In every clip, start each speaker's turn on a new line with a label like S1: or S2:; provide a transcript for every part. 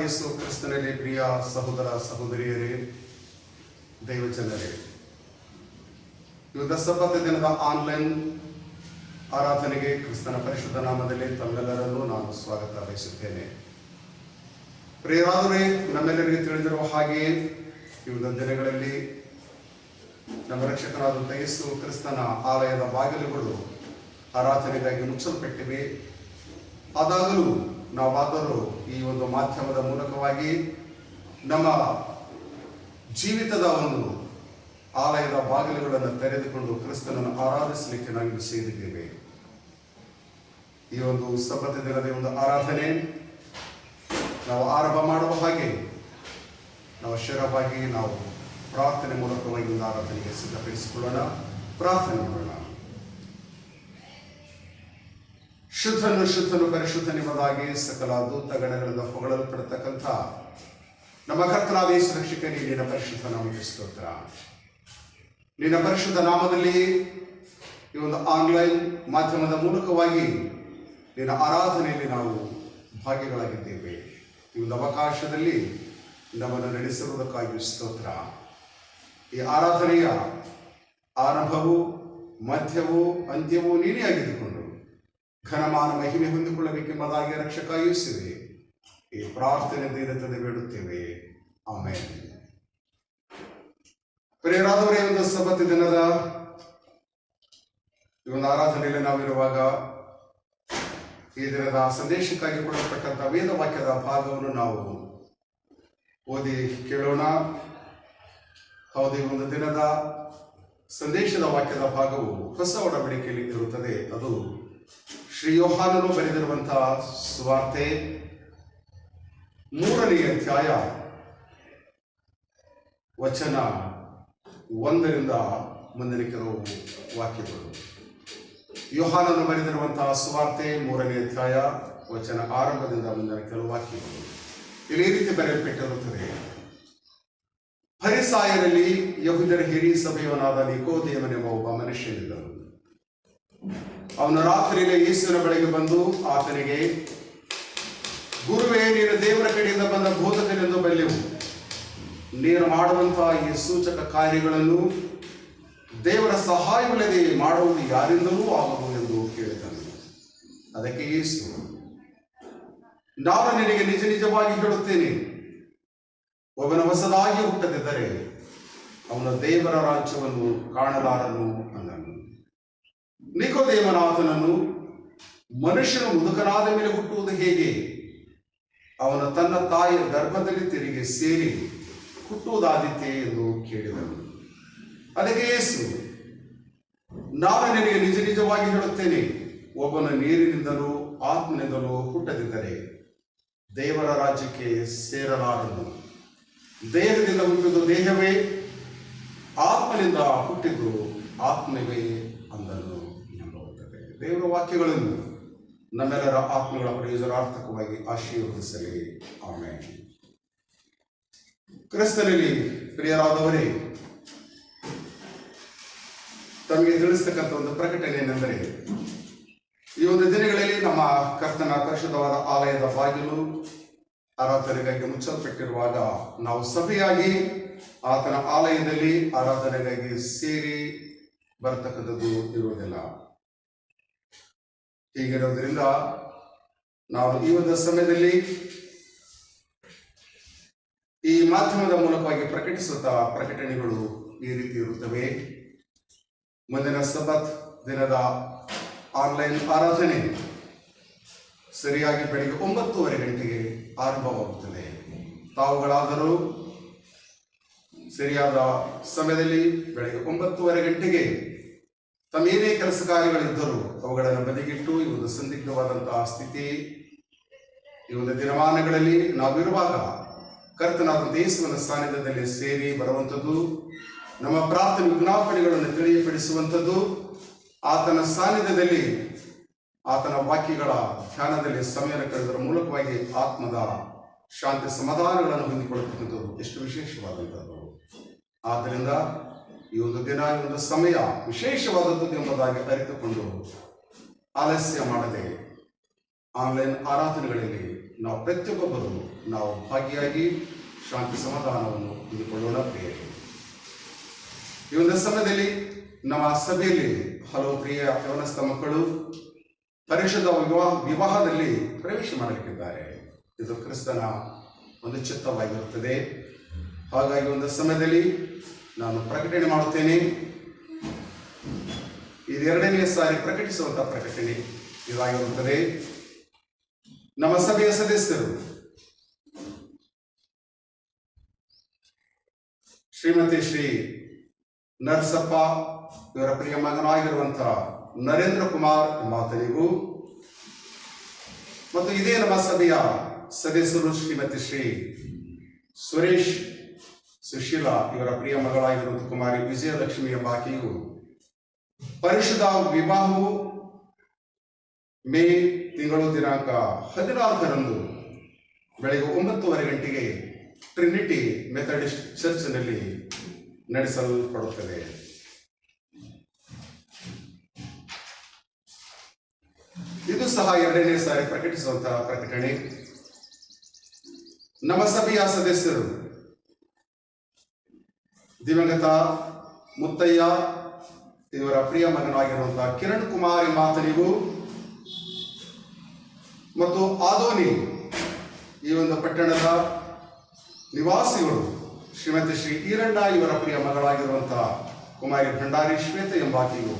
S1: ಯೇಸು ಕ್ರಿಸ್ತನಲ್ಲಿ ಪ್ರಿಯ ಸಹೋದರ ಸಹೋದರಿಯರೇ, ದೈವಜನರೇ, ಇವತ್ತು ಸಬ್ಬತ್ ದಿನದ ಆನ್ಲೈನ್ ಆರಾಧನೆಗೆ ಕ್ರಿಸ್ತನ ಪರಿಶುದ್ಧ ನಾಮದಲ್ಲಿ ತಮ್ಮೆಲ್ಲರನ್ನು ನಾನು ಸ್ವಾಗತ ಬಯಸುತ್ತೇನೆ. ಪ್ರಿಯರಾದವರೇ, ನಮ್ಮೆಲ್ಲರಿಗೆ ತಿಳಿದಿರುವ ಹಾಗೆಯೇ ಇವತ್ತು ದಿನಗಳಲ್ಲಿ ನಮ್ಮ ರಕ್ಷಕನಾದಂಥ ಯೇಸು ಕ್ರಿಸ್ತನ ಆಲಯದ ಬಾಗಿಲುಗಳು ಆರಾಧನೆಗಾಗಿ ಮುಚ್ಚಲ್ಪಟ್ಟಿವೆ. ಆದಾಗಲೂ ನಾವಾದರೂ ಈ ಒಂದು ಮಾಧ್ಯಮದ ಮೂಲಕವಾಗಿ ನಮ್ಮ ಜೀವಿತದ ಒಂದು ಆಲಯದ ಬಾಗಿಲುಗಳನ್ನು ತೆರೆದುಕೊಂಡು ಕ್ರಿಸ್ತನನ್ನು ಆರಾಧಿಸಲಿಕ್ಕೆ ನಾವು ಸೇರಿದ್ದೇವೆ. ಈ ಒಂದು ಸಬ್ಬತ್ ದಿನದ ಒಂದು ಆರಾಧನೆ ನಾವು ಆರಂಭ ಮಾಡುವ ಹಾಗೆ ನಾವು ಶರವಾಗಿ ನಾವು ಪ್ರಾರ್ಥನೆ ಮೂಲಕವಾಗಿ ಒಂದು ಆರಾಧನೆಗೆ ಸಿದ್ಧಪಡಿಸಿಕೊಳ್ಳೋಣ. ಪ್ರಾರ್ಥನೆ ಮಾಡೋಣ. ಶುದ್ಧನು ಪರಿಶುದ್ಧನಿಂಬುದಾಗಿ ಸಕಲ ದೂತಗಣಗಳಿಂದ ಹೊಗಳಲ್ಪಡತಕ್ಕಂಥ ನಮ್ಮ ಕರ್ತನಾದ ಯೇಸು ರಕ್ಷಕನೇ, ನಿನ್ನ ಪರಿಶುದ್ಧ ನಾಮಕ್ಕೆ ಸ್ತೋತ್ರ. ನಿನ್ನ ಪರಿಶುದ್ಧ ನಾಮದಲ್ಲಿ ಈ ಒಂದು ಆನ್ಲೈನ್ ಮಾಧ್ಯಮದ ಮೂಲಕವಾಗಿ ನಿನ್ನ ಆರಾಧನೆಯಲ್ಲಿ ನಾವು ಭಾಗಿಗಳಾಗಿದ್ದೇವೆ. ಈ ಒಂದು ಅವಕಾಶದಲ್ಲಿ ನಮ್ಮನ್ನು ನಡೆಸಿರುವುದಕ್ಕಾಗಿ ಸ್ತೋತ್ರ. ಈ ಆರಾಧನೆಯ ಆರಂಭವೂ ಮಧ್ಯವೂ ಅಂತ್ಯವೂ ನೀನೇ ಆಗಿದ್ದುಕೊಂಡು ಘನಮಾನ ಮಹಿಮೆ ಹೊಂದಿಕೊಳ್ಳಬೇಕೆಂಬುದಾಗಿ ರಕ್ಷಕ ಯೇಸುವೆ ಈ ಪ್ರಾರ್ಥನೆ ದೀನತೆ ಬೇಡುತ್ತೇವೆ. ಆಮೆನ್. ಪ್ರಿಯರಾದವರೇ, ಒಂದು ಸಬ್ಬತ್ ದಿನದ ಈ ಒಂದು ಆರಾಧನೆಯಲ್ಲಿ ನಾವಿರುವಾಗ ಈ ದಿನದ ಸಂದೇಶಕ್ಕಾಗಿ ಕೊಡಲ್ಪಟ್ಟಂತಹ ವೇದ ವಾಕ್ಯದ ಭಾಗವನ್ನು ನಾವು ಓದಿ ಕೇಳೋಣ. ಹೌದು, ಈ ಒಂದು ದಿನದ ಸಂದೇಶದ ವಾಕ್ಯದ ಭಾಗವು ಹೊಸ ಒಡಂಬಡಿಕೆಯಲ್ಲಿ ಇರುತ್ತದೆ. ಅದು ಶ್ರೀ ಯೋಹಾನನು ಬರೆದಿರುವಂತಹ ಸುವಾರ್ತೆ 3ನೇ ಅಧ್ಯಾಯ ವಚನ 1ರಿಂದ ಮುಂದಿನ ಕೆಲವು ವಾಕ್ಯಗಳು. ಯೋಹಾನನು ಬರೆದಿರುವಂತಹ ಸುವಾರ್ತೆ 3ನೇ ಅಧ್ಯಾಯ ವಚನ ಆರಂಭದಿಂದ ಮುಂದಿನ ಕೆಲವು ವಾಕ್ಯಗಳು. ಇಲ್ಲಿ ಈ ರೀತಿ ಬರೆಯಲ್ಪಟ್ಟಿರುತ್ತದೆ: ಫರಿಸಾಯರಲ್ಲಿ ಯೆಹೂದ್ಯರ ಹಿರಿಯ ಸಭೆಯವನಾದ ನಿಕೋದೇಮನೆಂಬ ಒಬ್ಬ ಮನುಷ್ಯನಿದ್ದನು. ಅವನು ರಾತ್ರಿಯಲ್ಲಿ ಯೇಸುವಿನ ಬಳಿಗೆ ಬಂದು ಆತನಿಗೆ, ಗುರುವೇ, ನೀನು ದೇವರ ಕಡೆಯಿಂದ ಬಂದ ಬೋಧಕನೆಂದು ಬಲ್ಲೆವು. ನೀನು ಮಾಡುವಂತಹ ಈ ಸೂಚಕ ಕಾರ್ಯಗಳನ್ನು ದೇವರ ಸಹಾಯವಿಲ್ಲದೆ ಮಾಡುವುದು ಯಾರಿಂದಲೂ ಆಗುವುದು ಎಂದು ಕೇಳಿದನು. ಅದಕ್ಕೆ ಯೇಸು, ನಾನು ನಿನಗೆ ನಿಜ ನಿಜವಾಗಿ ಹೇಳುತ್ತೇನೆ, ಒಬ್ಬನು ಹೊಸದಾಗಿ ಹುಟ್ಟದಿದ್ದರೆ ಅವನ ದೇವರ ರಾಜ್ಯವನ್ನು ಕಾಣಲಾರನು ಅಂದನು. ನಿಕೋದೇಮನಾಥನನ್ನು, ಮನುಷ್ಯನು ಮುದುಕನಾದ ಮೇಲೆ ಹುಟ್ಟುವುದು ಹೇಗೆ? ಅವನು ತನ್ನ ತಾಯಿಯ ಗರ್ಭದಲ್ಲಿ ತಿರುಗಿ ಸೇರಿ ಹುಟ್ಟುವುದಾದೀತೆ ಎಂದು ಕೇಳಿದನು. ಅದಕ್ಕೆ ಯೇಸು, ನಾನು ನಿನಗೆ ನಿಜ ನಿಜವಾಗಿ ಹೇಳುತ್ತೇನೆ, ಒಬ್ಬನು ನೀರಿನಿಂದಲೂ ಆತ್ಮನಿಂದಲೂ ಹುಟ್ಟದಿದ್ದರೆ ದೇವರ ರಾಜ್ಯಕ್ಕೆ ಸೇರಲಾರನು. ದೇಹದಿಂದ ಹುಟ್ಟಿದ್ದು ದೇಹವೇ, ಆತ್ಮನಿಂದ ಹುಟ್ಟಿದ್ದು ಆತ್ಮವೇ ಅಂದನು ಎಂಬುತ್ತದೆ. ದೇವರ ವಾಕ್ಯಗಳನ್ನು ನಮ್ಮೆಲ್ಲರ ಆತ್ಮಗಳ ಪ್ರಯೋಜನಾರ್ಥಕವಾಗಿ ಆಶೀರ್ವದಿಸಲಿ. ಆಮೆನ್. ಕ್ರಿಸ್ತನಲ್ಲಿ ಪ್ರಿಯರಾದವರೇ, ತಮಗೆ ತಿಳಿಸ್ತಕ್ಕಂಥ ಒಂದು ಪ್ರಕಟಣೆ ಏನೆಂದರೆ, ಈ ಒಂದು ದಿನಗಳಲ್ಲಿ ನಮ್ಮ ಕರ್ತನ ಪರಿಶುದ್ಧವಾದ ಆಲಯದ ಬಾಗಿಲು ಆರಾಧನೆಗಾಗಿ ಮುಚ್ಚಲ್ಪಟ್ಟಿರುವಾಗ ನಾವು ಸಭೆಯಾಗಿ ಆತನ ಆಲಯದಲ್ಲಿ ಆರಾಧನೆಗಾಗಿ ಸೇರಿ ಬರತಕ್ಕಂಥದ್ದು ಇರುವುದಿಲ್ಲ. ಹೀಗಿರೋದ್ರಿಂದ ನಾವು ಈ ಒಂದು ಸಮಯದಲ್ಲಿ ಈ ಮಾಧ್ಯಮದ ಮೂಲಕವಾಗಿ ಪ್ರಕಟಿಸುತ್ತಾ ಪ್ರಕಟಣೆಗಳು ಈ ರೀತಿ ಇರುತ್ತವೆ. ಮುಂದಿನ ಸಬ್ಬತ್ ದಿನದ ಆನ್ಲೈನ್ ಆರಾಧನೆ ಸರಿಯಾಗಿ ಬೆಳಿಗ್ಗೆ 9:30 ಗಂಟೆಗೆ ಆರಂಭವಾಗುತ್ತದೆ. ತಾವುಗಳಾದರೂ ಸರಿಯಾದ ಸಮಯದಲ್ಲಿ ಬೆಳಗ್ಗೆ 9:30 ಗಂಟೆಗೆ ತಮ್ಮೇನೇ ಕೆಲಸ ಕಾರ್ಯಗಳಿದ್ದರೂ ಅವುಗಳನ್ನು ಬದಿಗಿಟ್ಟು ಈ ಒಂದು ಸಂದಿಗ್ಧವಾದಂತಹ ಸ್ಥಿತಿ, ಈ ಒಂದು ದಿನಮಾನಗಳಲ್ಲಿ ನಾವಿರುವಾಗ ಕರ್ತನಾದ ಯೇಸುವಿನ ಸಾನ್ನಿಧ್ಯದಲ್ಲಿ ಸೇರಿ ಬರುವಂಥದ್ದು, ನಮ್ಮ ಪ್ರಾರ್ಥನೆ ವಿಜ್ಞಾಪನೆಗಳನ್ನು ತಿಳಿಯಪಡಿಸುವಂಥದ್ದು, ಆತನ ಸಾನ್ನಿಧ್ಯದಲ್ಲಿ ಆತನ ವಾಕ್ಯಗಳ ಧ್ಯಾನದಲ್ಲಿ ಸಮಯ ಕಳೆದರ ಮೂಲಕವಾಗಿ ಆತ್ಮದ ಶಾಂತಿ ಸಮಾಧಾನಗಳನ್ನು ಹೊಂದಿಕೊಳ್ಳತಕ್ಕಂಥದ್ದು ಎಷ್ಟು ವಿಶೇಷವಾದಂಥದ್ದು. ಆದ್ದರಿಂದ ಈ ಒಂದು ದಿನ, ಈ ಒಂದು ಸಮಯ ವಿಶೇಷವಾದದ್ದು ಎಂಬುದಾಗಿ ಅರಿತುಕೊಂಡು ಆಲಸ್ಯ ಮಾಡದೆ ಆನ್ಲೈನ್ ಆರಾಧನೆಗಳಲ್ಲಿ ನಾವು ಪ್ರತಿಯೊಬ್ಬರು ನಾವು ಭಾಗಿಯಾಗಿ ಶಾಂತಿ ಸಮಾಧಾನವನ್ನು ಹೊಂದಿಕೊಳ್ಳೋಣ. ಪ್ರಿಯರೇ, ಈ ಒಂದು ಸಮಯದಲ್ಲಿ ನಮ್ಮ ಸಭೆಯಲ್ಲಿ ಹಲವು ಪ್ರಿಯ ಯವನಸ್ಥ ಮಕ್ಕಳು ಪರಿಶುದ್ಧ ವಿವಾಹದಲ್ಲಿ ಪ್ರವೇಶ ಮಾಡಲಿಕ್ಕಿದ್ದಾರೆ. ಇದು ಕ್ರಿಸ್ತನ ಒಂದು ಚಿತ್ತವಾಗಿರುತ್ತದೆ. ಹಾಗಾಗಿ ಒಂದು ಸಮಯದಲ್ಲಿ ನಾನು ಪ್ರಕಟಣೆ ಮಾಡುತ್ತೇನೆ. ಇದು 2ನೇ ಸಾರಿ ಪ್ರಕಟಿಸುವಂತಹ ಪ್ರಕಟಣೆ ಇದಾಗಿರುತ್ತದೆ. ನಮ್ಮ ಸಭೆಯ ಸದಸ್ಯರು ಶ್ರೀಮತಿ ಶ್ರೀ ನರಸಪ್ಪ ಇವರ ಪ್ರಿಯ ಮಗನಾಗಿರುವಂತಹ ನರೇಂದ್ರ ಕುಮಾರ್ ಎಂಬಾತನಿಗೂ ಮತ್ತು ಇದೇ ನಮ್ಮ ಸಭೆಯ ಸದಸ್ಯರು ಶ್ರೀಮತಿ ಶ್ರೀ ಸುರೇಶ್ ಸುಶೀಲಾ ಇವರ ಪ್ರಿಯ ಮಗಳಾಗಿರುವಂತಹ ಕುಮಾರಿ ವಿಜಯಲಕ್ಷ್ಮಿ ಎಂಬಾಕೆಯು ಪರಿಶುದ್ಧ ವಿವಾಹವು ಮೇ ತಿಂಗಳು ದಿನಾಂಕ 14ರಂದು ಬೆಳಗ್ಗೆ 9:30 ಗಂಟೆಗೆ ಟ್ರಿನಿಟಿ ಮೆಥಡಿಸ್ಟ್ ಚರ್ಚ್ನಲ್ಲಿ ನಡೆಸಲ್ಪಡುತ್ತದೆ. ಇದು ಸಹ 2ನೇ ಸಾರಿ ಪ್ರಕಟಿಸುವಂತಹ ಪ್ರಕಟಣೆ. ನಮ್ಮ ಸಭೆಯ ಸದಸ್ಯರು ದಿವಂಗತ ಮುತ್ತಯ್ಯ ಇವರ ಪ್ರಿಯ ಮಗನಾಗಿರುವಂತಹ ಕಿರಣ್ ಕುಮಾರ್ ಎಂಬಾತನಿಗೂ ಮತ್ತು ಆದೋನಿ ಈ ಒಂದು ಪಟ್ಟಣದ ನಿವಾಸಿಗಳು ಶ್ರೀಮತಿ ಶ್ರೀ ಈರಣ್ಣ ಇವರ ಪ್ರಿಯ ಮಗಳಾಗಿರುವಂತಹ ಕುಮಾರಿ ಭಂಡಾರಿ ಶ್ವೇತ ಎಂಬಾಕೆಯು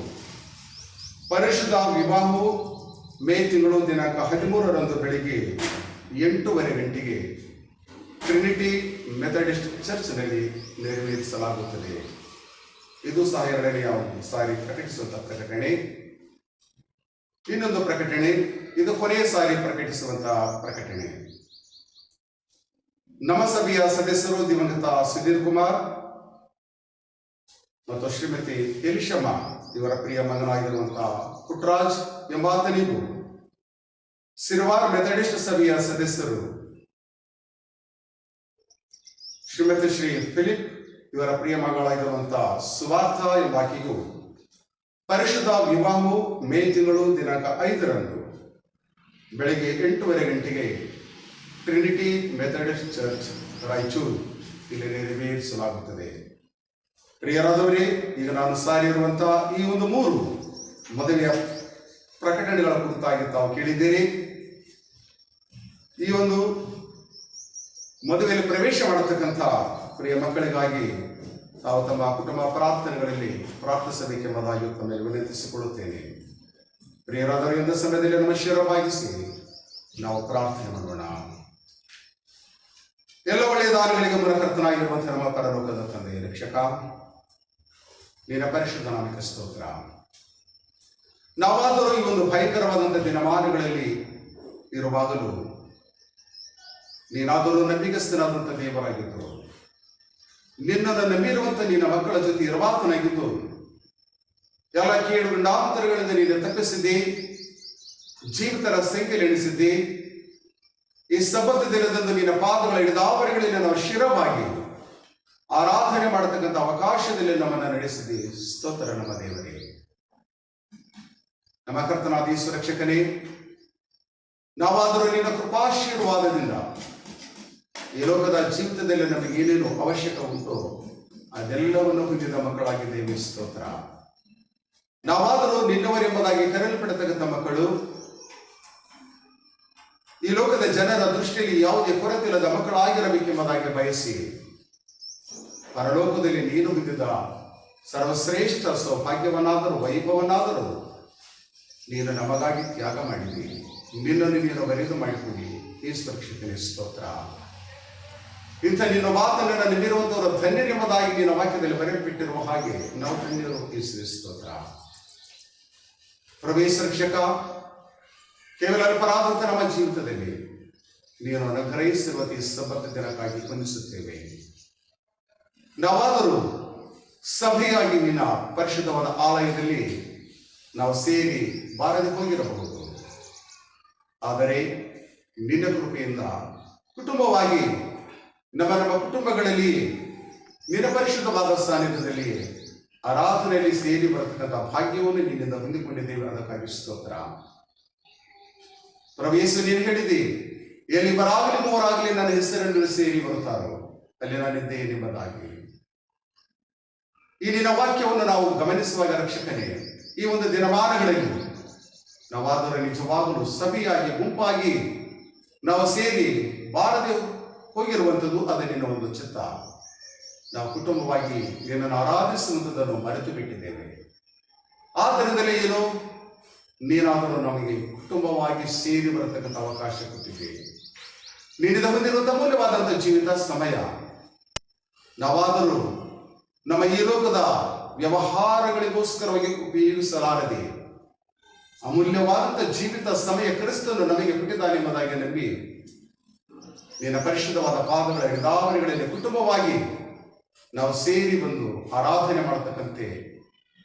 S1: ಪರಿಶುದ್ಧ ವಿವಾಹವು ಮೇ ತಿಂಗಳು ದಿನಾಂಕ 13ರಂದು ಬೆಳಿಗ್ಗೆ 8:30 ಗಂಟೆಗೆ ಟ್ರಿನಿಟಿ ಮೆಥಡಿಸ್ಟ್ ಚರ್ಚ್ನಲ್ಲಿ ನೆರವೇರಿಸಲಾಗುತ್ತದೆ. ಇದು ಸಹ 2ನೇ ಸಾರಿ ಪ್ರಕಟಿಸುವಂತಹ ಪ್ರಕಟಣೆ. ಇನ್ನೊಂದು ಪ್ರಕಟಣೆ, ಇದು ಕೊನೆಯ ಸಾರಿ ಪ್ರಕಟಿಸುವಂತಹ ಪ್ರಕಟಣೆ. ನಮ್ಮ ಸಭೆಯ ಸದಸ್ಯರು ದಿವಂಗತ ಸುಧೀರ್ ಕುಮಾರ್ ಮತ್ತು ಶ್ರೀಮತಿ ಎಲಿಶಮ್ಮ ಇವರ ಪ್ರಿಯ ಮಗನಾಗಿರುವಂತಹ ಪುಟ್ರಾಜ್ ಎಂಬಾತನಿಗೂ ಸಿರ್ವಾರ್ ಮೆಥಡಿಸ್ಟ್ ಸಭೆಯ ಸದಸ್ಯರು ಶ್ರೀಮತಿ ಶ್ರೀ ಫಿಲಿಪ್ ಇವರ ಪ್ರಿಯ ಮಗಳಾಗಿರುವಂತಹ ಸುವಾರ್ಥ ಎಂಬಾಕೆಗೂ ಪರಿಶುದ್ಧ ವಿವಾಹವು ಮೇ ತಿಂಗಳು ದಿನಾಂಕ 5ರಂದು ಬೆಳಗ್ಗೆ 8:30 ಗಂಟೆಗೆ ಟ್ರಿನಿಟಿ ಮೆಥಡಿಸ್ಟ್ ಚರ್ಚ್ ರಾಯಚೂರು ಇಲ್ಲಿ ನೆರವೇರಿಸಲಾಗುತ್ತದೆ. ಪ್ರಿಯರಾದವರೇ, ಈಗ ನಾನು ಸಾರಿರುವಂತಹ ಈ ಒಂದು 3 ಮದುವೆಯ ಪ್ರಕಟಣೆಗಳ ಕುರಿತಾಗಿ ತಾವು ಕೇಳಿದ್ದೀರಿ. ಈ ಒಂದು ಮದುವೆಯಲ್ಲಿ ಪ್ರವೇಶ ಮಾಡತಕ್ಕಂಥ ಪ್ರಿಯ ಮಕ್ಕಳಿಗಾಗಿ ತಾವು ತಮ್ಮ ಕುಟುಂಬ ಪ್ರಾರ್ಥನೆಗಳಲ್ಲಿ ಪ್ರಾರ್ಥಿಸಬೇಕೆಂಬುದಾಗಿ ತಮ್ಮಲ್ಲಿ ವಿನಂತಿಸಿಕೊಳ್ಳುತ್ತೇನೆ. ಪ್ರಿಯರಾದವರಿಂದ ಸಮಯದಲ್ಲಿ ನಮ್ಮ ಶಿರವಾಗಿಸಿ ನಾವು ಪ್ರಾರ್ಥನೆ ಮಾಡೋಣ. ಎಲ್ಲ ಒಳ್ಳೆಯ ದಾನಗಳಿಗೆ ಮೂಲಕರ್ತನಾಗಿರುವಂತಹ ನಮ್ಮ ಪರಲೋಕದ ತಂದೆ ರಕ್ಷಕ, ನಿನ್ನ ಪರಿಶುದ್ಧ ನಾಮಕ್ಕೆ ಸ್ತೋತ್ರ. ನಾವಾದರೂ ಈ ಒಂದು ಭಯಂಕರವಾದಂಥ ದಿನಮಾನಗಳಲ್ಲಿ ಇರುವಾಗಲೂ ನೀನಾದರೂ ನಂಬಿಗಸ್ತನಾದಂಥ ದೇವರಾಗಿದ್ದು, ನಿನ್ನನ್ನು ನಂಬಿರುವಂಥ ನಿನ್ನ ಮಕ್ಕಳ ಜೊತೆ ಇರುವಾತನಾಗಿದ್ದು, ಎಲ್ಲ ಕೇಡು ಗಂಡಾಂತರಗಳಿಂದ ನೀನು ತಪ್ಪಿಸಿದ್ದಿ, ಜೀವಿತರ ಸಂಖ್ಯೆಯಲ್ಲಿ ಎಣಿಸಿದ್ದಿ. ಈ ಸಬ್ಬತ್ ದಿನದಂದು ನಿನ್ನ ಪಾದಗಳ ಹಿಡಿದಾವರಿಗಳಲ್ಲಿ ನಾವು ಶಿರವಾಗಿ ಆರಾಧನೆ ಮಾಡತಕ್ಕಂಥ ಅವಕಾಶದಲ್ಲಿ ನಮ್ಮನ್ನು ನಡೆಸಿದ್ದಿ. ಸ್ತೋತ್ರ ನಮ್ಮ ದೇವರೇ. ನಮ್ಮ ಕರ್ತನಾದ ಯೇಸು ರಕ್ಷಕನೇ, ನಾವಾದರೂ ನಿನ್ನ ಕೃಪಾಶೀರ್ವಾದದಿಂದ ಈ ಲೋಕದ ಜೀವಿತದಲ್ಲಿ ನಮಗೆ ಏನೇನು ಅವಶ್ಯಕ ಉಂಟು ಅದೆಲ್ಲವನ್ನು ಹೊಂದಿದ ಮಕ್ಕಳಾಗಿದ್ದೇವೆ. ಸ್ತೋತ್ರ. ನಾವಾದರೂ ನಿನ್ನವರೆಂಬುದಾಗಿ ಕರೆಯಲ್ಪಡತಕ್ಕಂಥ ಮಕ್ಕಳು ಈ ಲೋಕದ ಜನರ ದೃಷ್ಟಿಯಲ್ಲಿ ಯಾವುದೇ ಕೊರತಿಲ್ಲದ ಮಕ್ಕಳಾಗಿರಬೇಕೆಂಬುದಾಗಿ ಬಯಸಿ ಪರಲೋಕದಲ್ಲಿ ನೀನು ಹೊಂದಿದ ಸರ್ವಶ್ರೇಷ್ಠ ಸೌಭಾಗ್ಯವನ್ನಾದರೂ ವೈಭವನ್ನಾದರೂ ನೀನು ನಮಗಾಗಿ ತ್ಯಾಗ ಮಾಡಿದಿ. ನಿನ್ನನ್ನು ನೀನು ಬರೆದು ಮಾಡಿಕೊಡಿ. ಈ ಸುರಕ್ಷಿತನೇ ಸ್ತೋತ್ರ. ಇಂಥ ನಿನ್ನ ಮಾತನ್ನು ನಂಬಿರುವಂತವರು ಧನ್ಯರೆಂಬುದಾಗಿ ನಿನ್ನ ವಾಕ್ಯದಲ್ಲಿ ಬರೆಯಲ್ಪಟ್ಟಿರುವ ಹಾಗೆ ನಾವು ಧನ್ಯರು. ಈ ಸ್ತೋತ್ರ. ಪ್ರವೇಶ ರಕ್ಷಕ, ಕೇವಲ ಅಲ್ಪರಾದಂಥ ನಮ್ಮ ಜೀವಿತದಲ್ಲಿ ನೀನು ಅನುಗ್ರಹಿಸಿರುವ ಈ ಸಬ್ಬತ್ ದಿನಕ್ಕಾಗಿ ವಂದಿಸುತ್ತೇವೆ. ನಾವಾದರೂ ಸಭೆಯಾಗಿ ನಿನ್ನ ಪರಿಶುದ್ಧವಾದ ಆಲಯದಲ್ಲಿ ನಾವು ಸೇರಿ ಬಾರದೆ ಹೋಗಿರಬಹುದು. ಆದರೆ ನಿನ್ನ ಕೃಪೆಯಿಂದ ಕುಟುಂಬವಾಗಿ ನಮ್ಮ ಕುಟುಂಬಗಳಲ್ಲಿ ನಿನ್ನ ಪರಿಶುದ್ಧವಾದ ಸಾನ್ನಿಧ್ಯದಲ್ಲಿ ಆರಾಧನೆಯಲ್ಲಿ ಸೇರಿ ಬರತಕ್ಕಂಥ ಭಾಗ್ಯವನ್ನು ನಿನ್ನಿಂದ ಹೊಂದಿಕೊಂಡಿದ್ದೇವೆ. ಅದಕ್ಕಾಗಿ ಸ್ತೋತ್ರ. ಪ್ರವೇಶ ನೀನು ಹೇಳಿದಿ, ಎಲ್ಲಿ ಬರಾಗಲಿ ಮೂವರಾಗಲಿ ನನ್ನ ಹೆಸರನ್ನು ಸೇರಿ ಬರುತ್ತಾರೋ ಅಲ್ಲಿ ನಾನಿದ್ದೇನೆ ಎಂಬುದಾಗಿ. ಈ ನಿನ್ನ ವಾಕ್ಯವನ್ನು ನಾವು ಗಮನಿಸುವಾಗ ರಕ್ಷಕನೇ, ಈ ಒಂದು ದಿನಮಾನಗಳಲ್ಲಿ ನಾವಾದರೂ ನಿಜವಾಗಲೂ ಸಭೆಯಾಗಿ ಗುಂಪಾಗಿ ನಾವು ಸೇರಿ ಬಾರದೆ ಹೋಗಿರುವಂಥದ್ದು ಅದು ನಿನ್ನ ಒಂದು ಚಿತ್ತ. ನಾವು ಕುಟುಂಬವಾಗಿ ನಿನ್ನನ್ನು ಆರಾಧಿಸುವಂಥದ್ದನ್ನು ಮರೆತು ಬಿಟ್ಟಿದ್ದೇವೆ. ಆದ್ದರಿಂದಲೇ ಏನು, ನೀನಾದರೂ ನಮಗೆ ಕುಟುಂಬವಾಗಿ ಸೇರಿ ಬರತಕ್ಕಂಥ ಅವಕಾಶ ಕೊಟ್ಟಿದ್ದೇವೆ. ನೀಡಿದ ಹೊಂದಿರುವಂಥ ಅಮೂಲ್ಯವಾದಂಥ ಜೀವಿತ ಸಮಯ ನಾವಾದರೂ ನಮ್ಮ ಈ ಲೋಕದ ವ್ಯವಹಾರಗಳಿಗೋಸ್ಕರವಾಗಿ ಉಪಯೋಗಿಸಲಾರದೆ ಅಮೂಲ್ಯವಾದಂಥ ಜೀವಿತ ಸಮಯ ಕ್ರಿಸ್ತನು ನಮಗೆ ಕೊಟ್ಟಿದ್ದಾನೆ ಎಂಬುದಾಗಿ ನಂಬಿ ನಿನ್ನ ಪರಿಶುದ್ಧವಾದ ಪಾದಗಳ ಹಿಡಿದಾವರಿಗಳಲ್ಲಿ ಕುಟುಂಬವಾಗಿ ನಾವು ಸೇರಿ ಬಂದು ಆರಾಧನೆ ಮಾಡತಕ್ಕಂತೆ,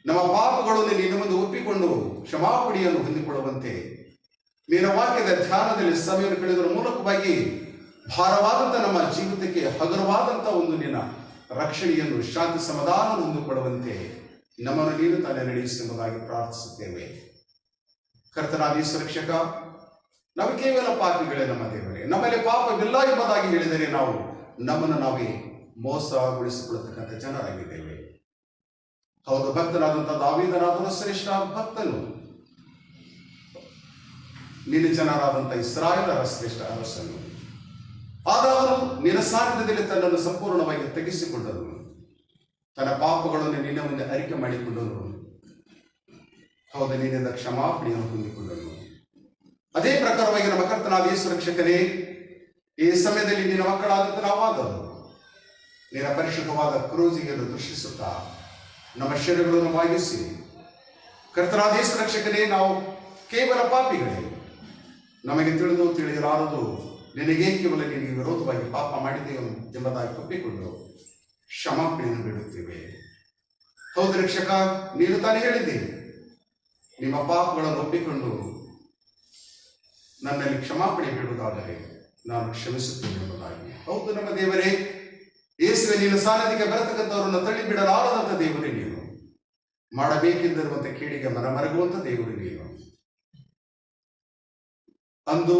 S1: ನಮ್ಮ ಪಾಪಗಳನ್ನು ನಿನ್ನ ಮುಂದೆ ಒಪ್ಪಿಕೊಂಡು ಕ್ಷಮಾಪಣೆಯನ್ನು ಹೊಂದಿಕೊಳ್ಳುವಂತೆ, ನಿನ್ನ ವಾಕ್ಯದ ಧ್ಯಾನದಲ್ಲಿ ಸಮಯವನ್ನು ಕಳೆಯುವುದರ ಮೂಲಕವಾಗಿ ಭಾರವಾದಂಥ ನಮ್ಮ ಜೀವಿತಕ್ಕೆ ಹಗುರವಾದಂಥ ಒಂದು ನಿನ್ನ ರಕ್ಷಣೆಯನ್ನು, ಶಾಂತಿ ಸಮಾಧಾನ ಹೊಂದಿಕೊಳ್ಳುವಂತೆ ನಮ್ಮನ್ನು ನೀನು ತಾನೇ ನಡೆಸುವುದಾಗಿ ಪ್ರಾರ್ಥಿಸುತ್ತೇವೆ. ಕರ್ತನಾದ ಸುರಕ್ಷಕ, ನಾವು ಕೇವಲ ಪಾಪಿಗಳೇ ನಮ್ಮ ದೇವರೇ. ನಮ್ಮಲ್ಲಿ ಪಾಪವಿಲ್ಲ ಎಂಬುದಾಗಿ ಹೇಳಿದರೆ ನಾವು ನಮ್ಮನ್ನು ನಾವೇ ಮೋಸಗೊಳಿಸಿಕೊಳ್ಳತಕ್ಕಂಥ ಜನರಾಗಿದ್ದೇವೆ. ಹೌದು, ಭಕ್ತನಾದಂಥ ದಾವೀದನಾದನು ಶ್ರೇಷ್ಠ ಭಕ್ತನು, ನಿನ್ನ ಜನರಾದಂಥ ಇಸ್ರಾಯೇಲರ ಶ್ರೇಷ್ಠ ಅರಸನು. ಆದವನು ನಿನ್ನ ಸಾನ್ನಿಧ್ಯದಲ್ಲಿ ತನ್ನನ್ನು ಸಂಪೂರ್ಣವಾಗಿ ತೆಗೆಸಿಕೊಂಡನು, ತನ್ನ ಪಾಪಗಳನ್ನು ನಿನ್ನ ಮುಂದೆ ಅರಿಕೆ ಮಾಡಿಕೊಂಡನು. ಹೌದು, ನಿನ್ನಿಂದ ಕ್ಷಮಾಪಣೆಯನ್ನು ಹೊಂದಿಕೊಂಡನು. ಅದೇ ಪ್ರಕಾರವಾಗಿ ನಮ್ಮ ಕರ್ತನಾದ ಯೇಸು ರಕ್ಷಕನೇ, ಈ ಸಮಯದಲ್ಲಿ ನಿನ್ನ ಮಕ್ಕಳಾದಂಥ ನಾವಾದವು ನಿನ್ನ ಪರಿಶುದ್ಧವಾದ ಕ್ರೂಜಿಗೆಯನ್ನು ದೃಷ್ಟಿಸುತ್ತಾ ನಮ್ಮ ಶರೀರಗಳನ್ನು ಬಾಗಿಸಿ, ಕರ್ತನಾದ ಯೇಸು ರಕ್ಷಕನೇ, ನಾವು ಕೇವಲ ಪಾಪಿಗಳೇ, ನಮಗೆ ತಿಳಿದು ತಿಳಿಯಲಾರದು ನಿನಗೆ ಕೇವಲ ನಿನಗೆ ವಿರೋಧವಾಗಿ ಪಾಪ ಮಾಡಿದ್ದೇವೆ ಎಂಬುದಾಗಿ ಒಪ್ಪಿಕೊಂಡು ಕ್ಷಮಾಪಣೆಯನ್ನು ಬಿಡುತ್ತೇವೆ. ಹೌದು ರಕ್ಷಕ, ನೀನು ತಾನೇ ಹೇಳಿದ್ದೀರಿ, ನಿಮ್ಮ ಪಾಪಗಳನ್ನು ಒಪ್ಪಿಕೊಂಡು ನನ್ನಲ್ಲಿ ಕ್ಷಮಾಪಣೆ ಬಿಡುವುದಾದರೆ ನಾನು ಕ್ಷಮಿಸುತ್ತೇನೆ ಎಂಬುದಾಗಿ. ಹೌದು ನಮ್ಮ ದೇವರೇ, ಯೇಸುವೆ, ನೀನು ಸಾನ್ನಿಧ್ಯಕ್ಕೆ ಬರತಕ್ಕಂಥವರನ್ನು ತಳ್ಳಿ ಬಿಡಲಾರದಂಥ ದೇವರೇ ನೀನು, ಮಾಡಬೇಕೆಂದಿರುವಂಥ ಕೇಳಿಗೆ ಮನಮರಗುವಂಥ ದೇವರು ನೀನು. ಅಂದು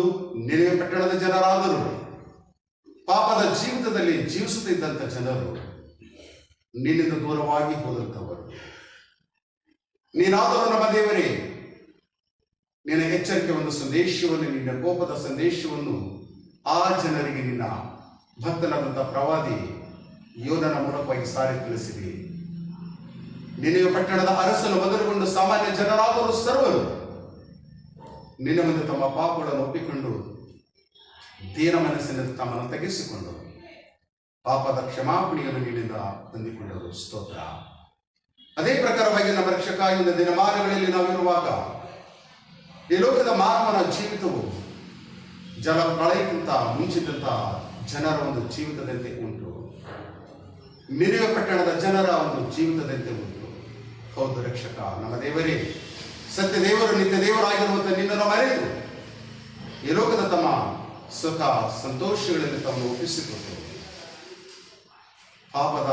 S1: ನಿನಗೆ ಪಟ್ಟಣದ ಜನರಾದರೂ ಪಾಪದ ಜೀವಿತದಲ್ಲಿ ಜೀವಿಸುತ್ತಿದ್ದಂಥ ಜನರು ನಿನ್ನಿಂದ ದೂರವಾಗಿ ಹೋದಂಥವರು. ನೀನಾದರೂ ನಮ್ಮ ದೇವರೇ, ನಿನ್ನ ಎಚ್ಚರಿಕೆ ಒಂದು ಸಂದೇಶವನ್ನು, ನಿನ್ನ ಕೋಪದ ಸಂದೇಶವನ್ನು ಆ ಜನರಿಗೆ ನಿನ್ನ ಭಕ್ತನಾದಂಥ ಪ್ರವಾದಿ ಯೋನನ ಮೂಲಕವಾಗಿ ಸಾರಿ ತಿಳಿಸಿದೆ. ನಿನಗೆ ಪಟ್ಟಣದ ಅರಸನು ಮೊದಲುಗೊಂಡು ಸಾಮಾನ್ಯ ಜನರಾದರೂ ಸರ್ವರು ನಿನ್ನ ಮುಂದೆ ತಮ್ಮ ಪಾಪಗಳನ್ನು ಒಪ್ಪಿಕೊಂಡು ದೀನ ಮನಸ್ಸಿನಿಂದ ತಮ್ಮನ್ನು ತೆಗೆಸಿಕೊಂಡು ಪಾಪದ ಕ್ಷಮಾಪಣೆಯನ್ನು ನಿನ್ನಿಂದ ಹೊಂದಿಕೊಂಡರು. ಸ್ತೋತ್ರ. ಅದೇ ಪ್ರಕಾರವಾಗಿ ನಮ್ಮ ರಕ್ಷಕ, ಇಂದು ದಿನಮಾನಗಳಲ್ಲಿ ನಾವಿರುವಾಗ ಈ ಲೋಕದ ಮಾನವನ ಜೀವಿತವು ಜಲ ಪ್ರಳಯಕ್ಕಿಂತ ಮುಂಚಿದಂಥ ಜನರ ಒಂದು ಜೀವಿತದಂತೆ ಉಂಟು. ನಿನಗೆ ಪಟ್ಟಣದ ಜನರ ಒಂದು ಜೀವಿತದಂತೆ ಉಂಟು. ಹೌದು ರಕ್ಷಕ, ನಮ್ಮ ದೇವರೇ, ಸತ್ಯ ದೇವರು, ನಿತ್ಯ ದೇವರಾಗಿರುವಂಥ ನಿನ್ನನ್ನು ಮರೆತು ಈ ಲೋಕದ ತಮ್ಮ ಸುಖ ಸಂತೋಷಗಳಲ್ಲಿ ತಮ್ಮನ್ನು ಒಪ್ಪಿಸಿಕೊಂಡು ಪಾಪದ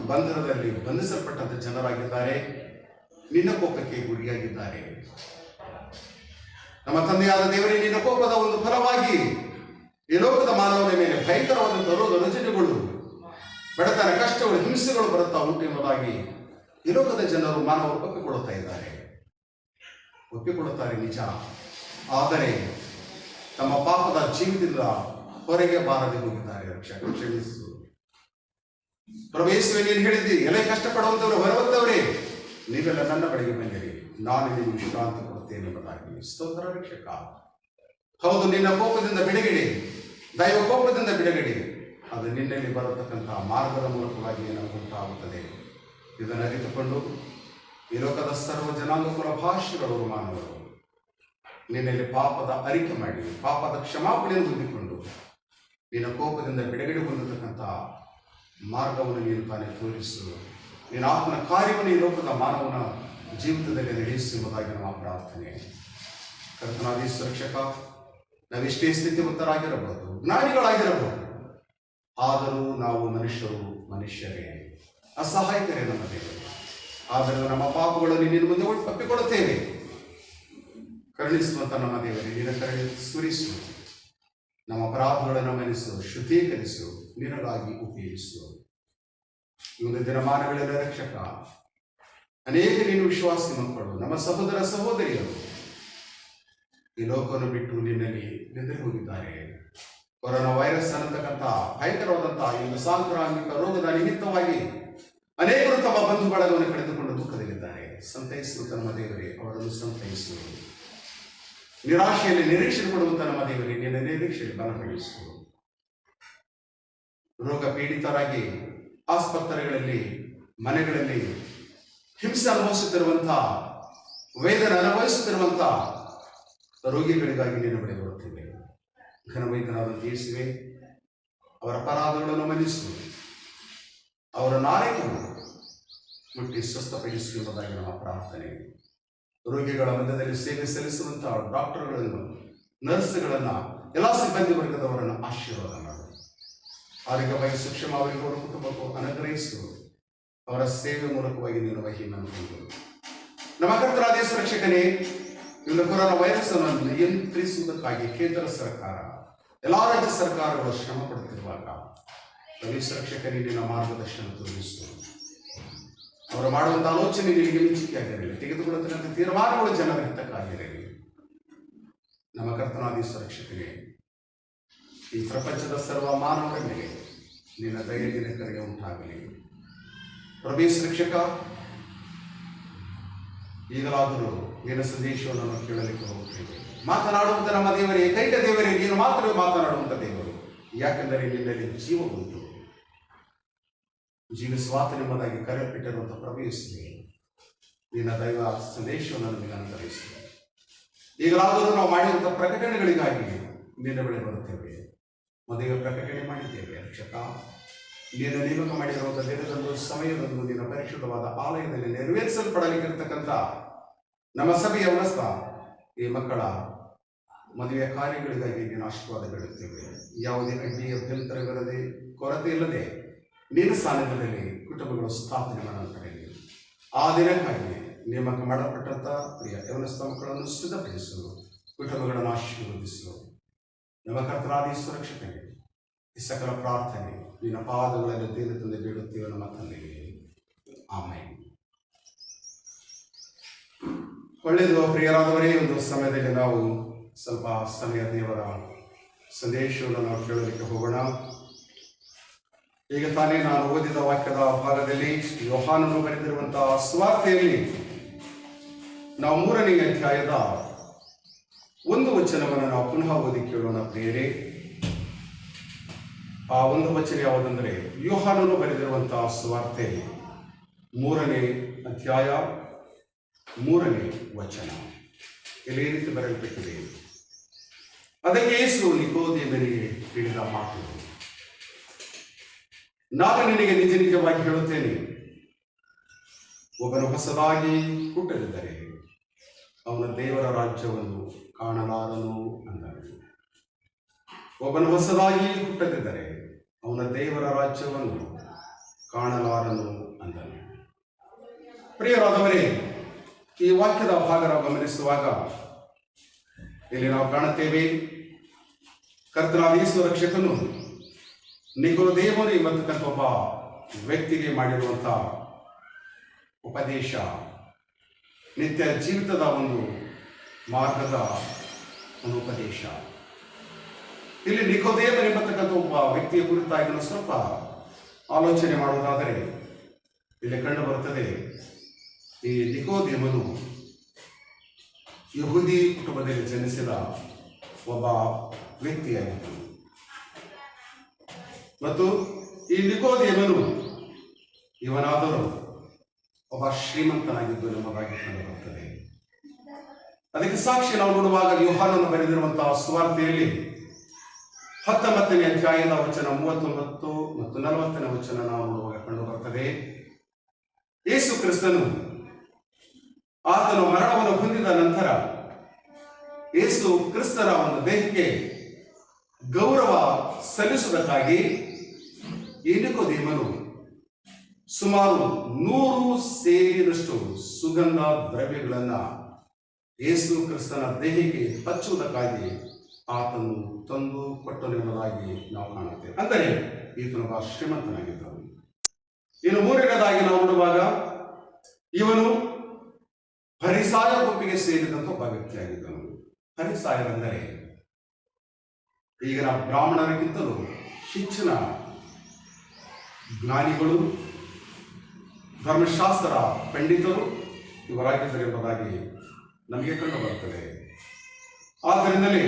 S1: ಬಂಧನದಲ್ಲಿ ಬಂಧಿಸಲ್ಪಟ್ಟಂಥ ಜನರಾಗಿದ್ದಾರೆ. ನಿನ್ನ ಕೋಪಕ್ಕೆ ಗುರಿಯಾಗಿದ್ದಾರೆ. ನಮ್ಮ ತಂದೆಯಾದ ದೇವರೇ, ನಿನ್ನ ಕೋಪದ ಒಂದು ಫಲವಾಗಿ ಈ ಲೋಕದ ಮಾನವನ ಮೇಲೆ ಭಯಂಕರವಾದಂಥ ರೋಗ ರುಜಿನಗಳು, ಬಡತನ, ಕಷ್ಟಗಳು, ಹಿಂಸೆಗಳು ಬರುತ್ತಾ ಉಂಟು ಎಂಬುದಾಗಿ ಈ ಲೋಕದ ಜನರು ಮಾನವರು ಒಪ್ಪಿಕೊಳ್ಳುತ್ತಾ ಇದ್ದಾರೆ. ಒಪ್ಪಿಕೊಳ್ಳುತ್ತಾರೆ ನಿಜ, ಆದರೆ ತಮ್ಮ ಪಾಪದ ಜೀವಿತದಿಂದ ಹೊರಗೆ ಬಾರದೆ ಹೋಗಿದ್ದಾರೆ. ರಕ್ಷಕ ಕ್ಷಮಿಸು ಪ್ರಭು ಯೇಸುವೆ, ನೀನು ಹೇಳಿದ್ದಿ, ಎಲ್ಲ ಕಷ್ಟಪಡುವಂಥವ್ರು ಹೊರವಂತವರೇ ನೀವೆಲ್ಲ ನನ್ನ ಬಳಿಗೆ ಬಂದಿರಿ, ನಾನು ನಿಮಗೆ ವಿಶ್ರಾಂತಿ ಕೊಡುತ್ತೇನೆ ಎಂಬುದಾಗಿ. ಸ್ತೋತ್ರ ರಕ್ಷಕ. ಹೌದು, ನಿನ್ನ ಕೋಪದಿಂದ ಬಿಡುಗಡೆ, ದೈವ ಕೋಪದಿಂದ ಬಿಡುಗಡೆ ಅದು ನಿನ್ನಲ್ಲಿ ಬರತಕ್ಕಂಥ ಮಾರ್ಗದ ಮೂಲಕವಾಗಿ ನಮಗುಂಟಾಗುತ್ತದೆ. ಇದನ್ನು ಅರಿತುಕೊಂಡು ಈ ಲೋಕದ ಸರ್ವ ಜನಾಂಗಕುಲ ಭಾಷೆಗಳವರು ಮಾನವರು ನಿನ್ನಲ್ಲಿ ಪಾಪದ ಅರಿಕೆ ಮಾಡಿ ಪಾಪದ ಕ್ಷಮಾಪಣೆಯನ್ನು ಹೊಂದಿಕೊಂಡು ನಿನ್ನ ಕೋಪದಿಂದ ಬಿಡುಗಡೆ ಹೊಂದತಕ್ಕಂಥ ಮಾರ್ಗವನ್ನು ನೀನು ತಾನೇ ತೋರಿಸು. ನಿನ್ನ ಆತ್ಮನ ಕಾರ್ಯವನ್ನು ಈ ಲೋಕದ ಮಾನವನ ಜೀವಿತದಲ್ಲಿ ನಡೆಸು ಎಂಬುದಾಗಿ ನಮ್ಮ ಪ್ರಾರ್ಥನೆ. ಕರ್ತನಾದಿ ಸುರಕ್ಷಕ, ನಾವೆಷ್ಟೇ ಸ್ಥಿತಿವಂತರಾಗಿರಬಹುದು, ಜ್ಞಾನಿಗಳಾಗಿರಬಹುದು, ಆದರೂ ನಾವು ಮನುಷ್ಯರೇ, ಅಸಹಾಯಕರೇ ನಮ್ಮ ದೇವರು. ಆದರೆ ನಮ್ಮ ಪಾಪಗಳನ್ನು ನಿನ್ನ ಮುಂದೆ ಒಪ್ಪಿಕೊಳ್ಳುತ್ತೇವೆ. ಕರುಣಿಸುವಂತ ನಮ್ಮ ದೇವರೇ, ನಿನ್ನ ಕರುಣೆ ಸುರಿಸು, ನಮ್ಮ ಅಪರಾಧಗಳನ್ನು ಮನ್ನಿಸು, ಶುದ್ಧೀಕರಿಸು, ನಿನಗಾಗಿ ಉಪಯೋಗಿಸು. ಈ ಒಂದು ದಿನಮಾನಗಳೆಲ್ಲ ರಕ್ಷಕ, ಅನೇಕ ನೀನು ವಿಶ್ವಾಸಿ ಮಕ್ಕಳು, ನಮ್ಮ ಸಹೋದರ ಸಹೋದರಿಯರು ಈ ಲೋಕವನ್ನು ಬಿಟ್ಟು ನಿನ್ನಲ್ಲಿ ನಿದ್ರೆ ಹೋಗಿದ್ದಾರೆ. ಕೊರೋನಾ ವೈರಸ್ ಅನ್ನತಕ್ಕಂಥ ಭಯಂಕರವಾದಂತಹ ಈ ಒಂದು ಸಾಂಕ್ರಾಮಿಕ ರೋಗದ ನಿಮಿತ್ತವಾಗಿ ಅನೇಕರು ತಮ್ಮ ಬಂಧು ಬಳಗವನ್ನು ಕಳೆದುಕೊಂಡು ದುಃಖದಲ್ಲಿದ್ದಾರೆ. ಸಂತೈಸು ನಮ್ಮ ದೇವರೇ, ಅವರನ್ನು ಸಂತೈಸು. ನಿರಾಶೆಯಲ್ಲಿ ನಿರೀಕ್ಷೆ ಕೊಡುವಂತ ನಮ್ಮ ದೇವರೇ, ನಿನ್ನ ನಿರೀಕ್ಷೆಯಲ್ಲಿ ಬಲಪಡಿಸು. ರೋಗ ಪೀಡಿತರಾಗಿ ಆಸ್ಪತ್ರೆಗಳಲ್ಲಿ, ಮನೆಗಳಲ್ಲಿ ಹಿಂಸೆ ಅನುಭವಿಸುತ್ತಿರುವಂತಹ, ವೇದನೆ ಅನುಭವಿಸುತ್ತಿರುವಂತಹ ರೋಗಿಗಳಿಗಾಗಿ ನೀನು ಬಳಿ ಬರುತ್ತೇವೆ. ಘನವೈದ್ಯನಾದಂಥ ಯೇಸುವೆ, ಅವರ ಅಪರಾಧಗಳನ್ನು ಮನ್ನಿಸು, ಅವರ ನಾಯಕರು ಮುಟ್ಟಿ ಸ್ವಸ್ಥಪಡಿಸು ಎಂಬುದಾಗಿ ನಮ್ಮ ಪ್ರಾರ್ಥನೆ. ರೋಗಿಗಳ ಮಧ್ಯದಲ್ಲಿ ಸೇವೆ ಸಲ್ಲಿಸುವಂತಹ ಡಾಕ್ಟರ್ಗಳನ್ನು, ನರ್ಸ್ಗಳನ್ನು, ಎಲ್ಲ ಸಿಬ್ಬಂದಿ ವರ್ಗದವರನ್ನು ಆಶೀರ್ವಾದ ಮಾಡು. ಆರೋಗ್ಯ ವಯಸ್ಸು ಕ್ಷಮ ಅವರಿಗೆ, ಅವರ ಕುಟುಂಬಕ್ಕೂ ಅನುಗ್ರಹಿಸು. ಅವರ ಸೇವೆ ಮೂಲಕವಾಗಿ ನೀನು ಮಹಿಮೆಯನ್ನು ಹೊಂದು. ನಮ್ಮ ಕರ್ತನಾದ ಯೇಸು ರಕ್ಷಕನೇ, ಇನ್ನು ಕೊರೋನಾ ವೈರಸ್ ಅನ್ನು ನಿಯಂತ್ರಿಸುವುದಕ್ಕಾಗಿ ಕೇಂದ್ರ ಸರ್ಕಾರ, ಎಲ್ಲ ರಾಜ್ಯ ಸರ್ಕಾರಗಳು ಶ್ರಮ ಪಡುತ್ತಿರುವಾಗ ಯೇಸು ರಕ್ಷಕನೇ, ನಿನ್ನ ಮಾರ್ಗದರ್ಶನ ತೋರಿಸು. ಅವರು ಮಾಡುವಂಥ ಆಲೋಚನೆ ನಿನಗೆ ಮೆಚ್ಚುಗೆಯಾಗಿರಲಿ, ತೆಗೆದುಕೊಳ್ಳುತ್ತಿರುವಂಥ ತೀರ್ಮಾನಗಳು ಜನರ ಹಿತಕ್ಕಾಗಿರಲಿ. ನಮ್ಮ ಕರ್ತನಾದ ಯೇಸು ರಕ್ಷಕನೇ, ಈ ಪ್ರಪಂಚದ ಸರ್ವ ಮಾನವರ ಮೇಲೆ ನಿನ್ನ ದಯೆ, ನಿನ್ನ ಕರೆಗೆ ಉಂಟಾಗಲಿ. ಪ್ರಭು ಯೇಸು ರಕ್ಷಕ, ಈಗಲಾದರೂ ನಿನ್ನ ಸಂದೇಶವನ್ನು ನಾವು ಕೇಳಲಿಕ್ಕೆ ಹೋಗುತ್ತೇವೆ. ಮಾತನಾಡುವಂಥ ನಮ್ಮ ದೇವರೇ, ಏಕೈಕ ದೇವರೇ, ನೀನು ಮಾತ್ರವೇ ಮಾತನಾಡುವಂಥ ದೇವರು. ಯಾಕೆಂದರೆ ನಿನ್ನಲ್ಲಿ ಜೀವ ಉಂಟು, ಜೀವಿಸುವಾತನೆಂಬುದಾಗಿ ಕರೆಯಲ್ಪಟ್ಟಿರುವಂಥ ಪ್ರಭು ಯೇಸುವೇ, ನಿನ್ನ ದೈವ ಸಂದೇಶವನ್ನು ನಮಗೆ ಅನುಗ್ರಹಿಸಿ. ಈಗಲಾದರೂ ನಾವು ಮಾಡಿರುವಂಥ ಪ್ರಕಟಣೆಗಳಿಗಾಗಿ ನಿನ್ನ ಬಳಿ ಬರುತ್ತೇವೆ. ಮದುವೆ ಪ್ರಕಟಣೆ ಮಾಡಿದ್ದೇವೆ ರಕ್ಷಕ. ನೀನು ನೇಮಕ ಮಾಡಿರುವಂಥ ದಿನದಂದು, ಸಮಯದಂದು ನಿನ್ನ ಪರಿಶುದ್ಧವಾದ ಆಲಯದಲ್ಲಿ ನೆರವೇರಿಸಲ್ಪಡಲಿಕ್ಕಿರ್ತಕ್ಕಂಥ ನಮ್ಮ ಸಭೆಯ ವ್ಯವಸ್ಥ, ಈ ಮಕ್ಕಳ ಮದುವೆಯ ಕಾರ್ಯಗಳಿಗಾಗಿ ನೀನು ಆಶೀರ್ವಾದ ಬೇಡುತ್ತೇವೆ. ಯಾವುದೇ ಅಡ್ಡಿ ಅಭ್ಯಂತರವಿಲ್ಲದೆ, ಕೊರತೆ ಇಲ್ಲದೆ ನಿನ್ನ ಸಾನ್ನಿಧ್ಯದಲ್ಲಿ ಕುಟುಂಬಗಳು ಸ್ಥಾಪನೆ ಮಾಡಲ್ಪಡಲಿ. ಆ ದಿನಕ್ಕಾಗಿ ನೇಮಕ ಮಾಡಲ್ಪಟ್ಟಂಥ ಪ್ರಿಯ ಯವನಸ್ಥ ಮಕ್ಕಳನ್ನು ಸಿದ್ಧಪಡಿಸು, ಕುಟುಂಬಗಳನ್ನು ಆಶೀರ್ವದಿಸು. ನಮ್ಮ ಕರ್ತನಾದ ಸುರಕ್ಷಕನೇ, ಈ ಸಕಲ ಪ್ರಾರ್ಥನೆ ನಿನ್ನ ಪಾದಗಳಲ್ಲಿ ದೇವ ತಂದೆ ಬೇಡುತ್ತೇವೆ ನಮ್ಮ ತಂದೆಗೆ. ಆಮೇಲೆ ಒಳ್ಳೆಯದು. ಪ್ರಿಯರಾದವರೇ, ಒಂದು ಸಮಯದಲ್ಲಿ ನಾವು ಸ್ವಲ್ಪ ಸಮಯ ದೇವರ ಸಂದೇಶವನ್ನು ನಾವು ಕೇಳಲಿಕ್ಕೆ ಹೋಗೋಣ. ಈಗ ತಾನೇ ನಾನು ಓದಿದ ವಾಕ್ಯದ ಭಾಗದಲ್ಲಿ ಯೋಹಾನನು ಬರೆದಿರುವಂತಹ ಸುವಾರ್ತೆಯಲ್ಲಿ ನಾವು 3ನೇ ಅಧ್ಯಾಯದ 1 ವಚನವನ್ನು ನಾವು ಪುನಃ ಓದಿ ಕೇಳೋಣ ಪ್ರಿಯರೇ. ಆ ಒಂದು ವಚನ ಯಾವುದಂದರೆ, ಯೋಹಾನನು ಬರೆದಿರುವಂತಹ ಸುವಾರ್ತೆ 3ನೇ ಅಧ್ಯಾಯ 3ನೇ ವಚನ. ಇಲ್ಲಿ ಈ ರೀತಿ ಬರೆಯಲ್ಪಟ್ಟಿದೆ: ಅದಕ್ಕೆ ಯೇಸು ನಿಕೋದೇಮನಿಗೆ ಹೇಳಿದ ಮಾತು, ನಾನು ನಿನಗೆ ನಿಜ ನಿಜವಾಗಿ ಹೇಳುತ್ತೇನೆ, ಒಬ್ಬನು ಹೊಸದಾಗಿ ಹುಟ್ಟದಿದ್ದರೆ ಅವನ ದೇವರ ರಾಜ್ಯವನ್ನು ಕಾಣಲಾರನು ಅಂದನು. ಒಬ್ಬನು ಹೊಸದಾಗಿ ಹುಟ್ಟದಿದ್ದರೆ ಅವನ ದೇವರ ರಾಜ್ಯವನ್ನು ಕಾಣಲಾರನು ಅಂದನು. ಪ್ರಿಯರಾದವರೇ, ಈ ವಾಕ್ಯದ ಭಾಗ ಗಮನಿಸುವಾಗ ಇಲ್ಲಿ ನಾವು ಕಾಣುತ್ತೇವೆ, ಕರ್ತನಾದ ಯೇಸು ರಕ್ಷಕನು ನಿಕೋದೇಮನು ಎಂಬತಕ್ಕಂಥ ಒಬ್ಬ ವ್ಯಕ್ತಿಗೆ ಮಾಡಿರುವಂಥ ಉಪದೇಶ, ನಿತ್ಯ ಜೀವಿತದ ಒಂದು ಮಾರ್ಗದ ಒಂದು ಉಪದೇಶ. ಇಲ್ಲಿ ನಿಕೋದೇಮನೆಂಬತಕ್ಕಂಥ ಒಬ್ಬ ವ್ಯಕ್ತಿಯ ಕುರಿತಾಗಿ ನಾವು ಸ್ವಲ್ಪ ಆಲೋಚನೆ ಮಾಡುವುದಾದರೆ ಇಲ್ಲಿ ಕಂಡು ಬರುತ್ತದೆ, ಈ ನಿಕೋದೇಮನು ಯಹೂದಿ ಕುಟುಂಬದಲ್ಲಿ ಜನಿಸಿದ ಒಬ್ಬ ವ್ಯಕ್ತಿಯಾಗಿದ್ದನು. ಮತ್ತು ಈ ನಿಕೋದೇಮನು ಇವನಾದರೂ ಒಬ್ಬ ಶ್ರೀಮಂತನಾಗಿದ್ದು ಎಂಬುದಾಗಿ ಕಂಡು ಬರುತ್ತದೆ. ಅದಕ್ಕೆ ಸಾಕ್ಷಿ ನಾವು ನೋಡುವಾಗ ಯೋಹಾನನು ಬರೆದಿರುವಂತಹ ಸುವಾರ್ತೆಯಲ್ಲಿ 19ನೇ ಅಧ್ಯಾಯದ ವಚನ 39 ಮತ್ತು 40ನೇ ವಚನ ನಾವು ನೋಡುವಾಗ ಕಂಡು ಬರುತ್ತದೆ, ಯೇಸು ಕ್ರಿಸ್ತನು ಆತನು ಮರಣವನ್ನು ಹೊಂದಿದ ನಂತರ ಯೇಸು ಕ್ರಿಸ್ತನ ಒಂದು ದೇಹಕ್ಕೆ ಗೌರವ ಸಲ್ಲಿಸುವುದಕ್ಕಾಗಿ ಈ ನಿಕೋದೇಮನು ಸುಮಾರು 100 ಸೇರಿನಷ್ಟು ಸುಗಂಧ ದ್ರವ್ಯಗಳನ್ನ ಯೇಸು ಕ್ರಿಸ್ತನ ದೇಹಕ್ಕೆ ಹಚ್ಚುವುದಕ್ಕಾಗಿ ಆತನು ತಂದು ಕೊಟ್ಟನು ಎಂಬುದಾಗಿ ನಾವು ಕಾಣುತ್ತೇವೆ. ಅಂದರೆ ಈತನೊಬ್ಬ ಶ್ರೀಮಂತನಾಗಿದ್ದನು. ಇನ್ನು ಮೂರನೇದಾಗಿ ನಾವು ನೋಡುವಾಗ ಇವನು ಫರಿಸಾಯ ಗುಂಪಿಗೆ ಸೇರಿದಂತ ಒಬ್ಬ ವ್ಯಕ್ತಿಯಾಗಿದ್ದನು. ಫರಿಸಾಯರೆಂದರೆ ಈಗಿನ ಬ್ರಾಹ್ಮಣರಿಗಿಂತಲೂ ಹೆಚ್ಚಿನ ಜ್ಞಾನಿಗಳು, ಧರ್ಮಶಾಸ್ತ್ರ ಪಂಡಿತರು ಇವರಾಗಿದ್ದರು ಎಂಬುದಾಗಿ ನಮಗೆ ಕಂಡು ಬರುತ್ತದೆ. ಆದ್ದರಿಂದಲೇ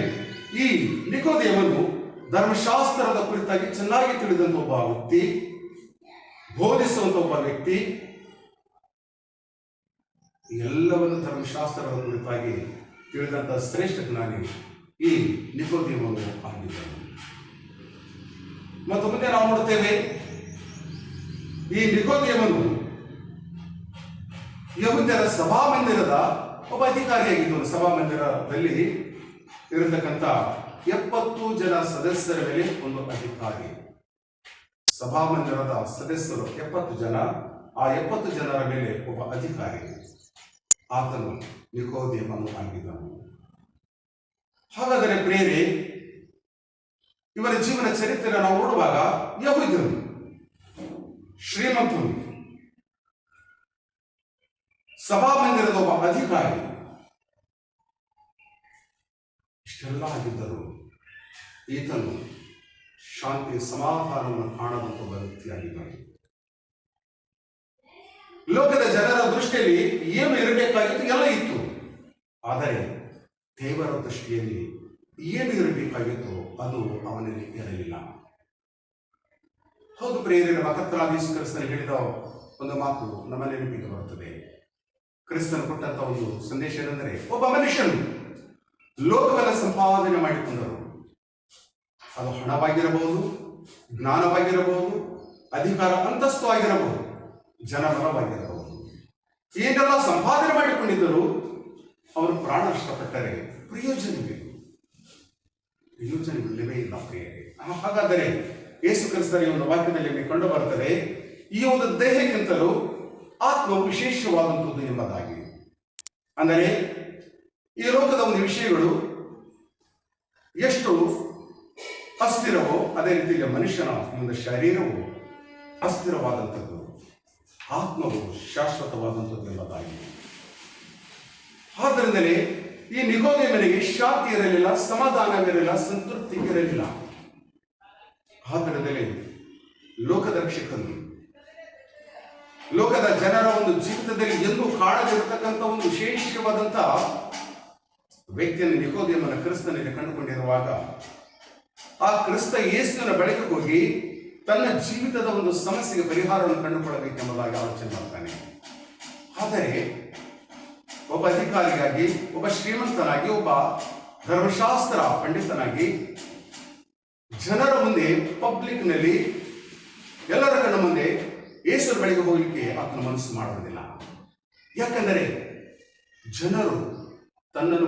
S1: ಈ ನಿಕೋದೇಮನು ಧರ್ಮಶಾಸ್ತ್ರದ ಕುರಿತಾಗಿ ಚೆನ್ನಾಗಿ ತಿಳಿದಂತ ಒಬ್ಬ ವ್ಯಕ್ತಿ, ಬೋಧಿಸುವಂತ ಒಬ್ಬ ವ್ಯಕ್ತಿ, ಎಲ್ಲವನ್ನು ಧರ್ಮಶಾಸ್ತ್ರದ ಕುರಿತಾಗಿ ತಿಳಿದಂತ ಶ್ರೇಷ್ಠ ಜ್ಞಾನಿ ಈ ನಿಕೋದೇಮನು ಆಗಿದ್ದನು. ಮತ್ತು ಮುಂದೆ ನಾವು ನೋಡುತ್ತೇವೆ, ಈ ನಿಕೋದೇಮನು ಯಹೂದ್ಯರ ಸಭಾಮಂದಿರದ ಒಬ್ಬ ಅಧಿಕಾರಿಯಾಗಿದ್ದನು. ಸಭಾಮಂದಿರದಲ್ಲಿ ಇರತಕ್ಕಂಥ 70 ಜನ ಸದಸ್ಯರ ಮೇಲೆ ಒಂದು ಅಧಿಕಾರಿ. ಸಭಾಮಂದಿರದ ಸದಸ್ಯರು 70 ಜನ, ಆ 70 ಜನರ ಮೇಲೆ ಒಬ್ಬ ಅಧಿಕಾರಿ. ಆತನು ನಿಕೋದೇಮನು ಆಗಿದ್ದನು. ಹಾಗಾದರೆ ಪ್ರಿಯರೇ, ಇವರ ಜೀವನ ಚರಿತ್ರೆ ನಾವು ನೋಡುವಾಗ ಯಹೂದ್ಯರು, ಶ್ರೀಮಂತರು, ಸಭಾಮಂದಿರದ ಒಬ್ಬ ಅಧಿಕಾರಿ, ಇಷ್ಟೆಲ್ಲ ಆಗಿದ್ದರು ಈತನು ಶಾಂತಿ ಸಮಾಧಾನವನ್ನು ಕಾಣದಂತ ಒಬ್ಬ ವ್ಯಕ್ತಿಯಾಗಿದ್ದನು. ಲೋಕದ ಜನರ ದೃಷ್ಟಿಯಲ್ಲಿ ಏನು ಇರಬೇಕಾಗಿತ್ತು ಎಲ್ಲ ಇತ್ತು, ಆದರೆ ದೇವರ ದೃಷ್ಟಿಯಲ್ಲಿ ಏನು ಇರಬೇಕಾಗಿತ್ತು ಅದು ಅವನಲ್ಲಿ ಇರಲಿಲ್ಲ. ಹೌದು ಪ್ರಿಯರೇ, ನಮ್ಮ ಕರ್ತನಾದ ಯೇಸು ಕ್ರಿಸ್ತನು ಹೇಳಿದ ಒಂದು ಮಾತು ನಮ್ಮ ನೆನಪಿಗೆ ಬರುತ್ತದೆ. ಕ್ರಿಸ್ತನು ಕೊಟ್ಟಂತ ಒಂದು ಸಂದೇಶ ಏನೆಂದರೆ, ಒಬ್ಬ ಮನುಷ್ಯನು ಲೋಕವನ್ನು ಸಂಪಾದನೆ ಮಾಡಿಕೊಂಡರು, ಅದು ಹಣವಾಗಿರಬಹುದು, ಜ್ಞಾನವಾಗಿರಬಹುದು, ಅಧಿಕಾರ ಅಂತಸ್ತು ಆಗಿರಬಹುದು, ಜನಬಲವಾಗಿರಬಹುದು, ಏನೆಲ್ಲ ಸಂಪಾದನೆ ಮಾಡಿಕೊಂಡಿದ್ದರು, ಅವರು ಪ್ರಾಣ ನಷ್ಟಪಟ್ಟರೆ ಪ್ರಯೋಜನವಿಲ್ಲವೇ ಇಲ್ಲ ಪ್ರಿಯರೇ. ಹಾಗಾದರೆ ಯೇಸು ಕ್ರಿಸ್ತನ ಒಂದು ವಾಕ್ಯದಲ್ಲಿ ಕಂಡು ಬರುತ್ತದೆ, ಈ ಒಂದು ದೇಹಕ್ಕಿಂತಲೂ ಆತ್ಮವು ವಿಶೇಷವಾದಂಥದ್ದು ಎಂಬುದಾಗಿ. ಅಂದರೆ ಈ ಲೋಕದ ಒಂದು ವಿಷಯಗಳು ಎಷ್ಟು ಅಸ್ಥಿರವೋ ಅದೇ ರೀತಿಯಲ್ಲಿ ಮನುಷ್ಯನ ಒಂದು ಶರೀರವು ಅಸ್ಥಿರವಾದಂಥದ್ದು, ಆತ್ಮವು ಶಾಶ್ವತವಾದಂಥದ್ದು ಎಂಬುದಾಗಿ. ಆದ್ದರಿಂದಲೇ ಈ ನಿಕೋದೇಮನಿಗೆ ಶಾಂತಿ ಇರಲಿಲ್ಲ, ಸಮಾಧಾನವಿರಲಿಲ್ಲ, ಸಂತೃಪ್ತಿ ಇರಲಿಲ್ಲ. ಆದ್ದರಿಂದಲೇ ಲೋಕದ ರಕ್ಷಕನು, ಲೋಕದ ಜನರ ಒಂದು ಜೀವಿತದಲ್ಲಿ ಎಂದೂ ಕಾಣದಿರತಕ್ಕಂಥ ಒಂದು ವಿಶೇಷವಾದಂಥ ವ್ಯಕ್ತಿಯನ್ನು ನಿಕೋದೇಮನ ಕ್ರಿಸ್ತನಲ್ಲಿ ಕಂಡುಕೊಂಡಿರುವಾಗ ಆ ಕ್ರಿಸ್ತ ಯೇಸುವಿನ ಬಳಿಗೆ ಹೋಗಿ ತನ್ನ ಜೀವಿತದ ಒಂದು ಸಮಸ್ಯೆಗೆ ಪರಿಹಾರವನ್ನು ಕಂಡುಕೊಳ್ಳಬೇಕೆಂಬುದಾಗಿ ಆಲೋಚನೆ ಮಾಡ್ತಾನೆ. ಆದರೆ ಒಬ್ಬ ಅಧಿಕಾರಿಯಾಗಿ, ಒಬ್ಬ ಶ್ರೀಮಂತನಾಗಿ, ಒಬ್ಬ ಧರ್ಮಶಾಸ್ತ್ರ ಪಂಡಿತನಾಗಿ ಜನರ ಮುಂದೆ, ಪಬ್ಲಿಕ್ನಲ್ಲಿ, ಎಲ್ಲರ ಕಣ್ಣ ಮುಂದೆ ಯೇಸುವಿನ ಬಳಿಗೆ ಹೋಗಲಿಕ್ಕೆ ಆತನ ಮನಸ್ಸು ಮಾಡುವುದಿಲ್ಲ. ಯಾಕಂದರೆ ಜನರು ತನ್ನನ್ನು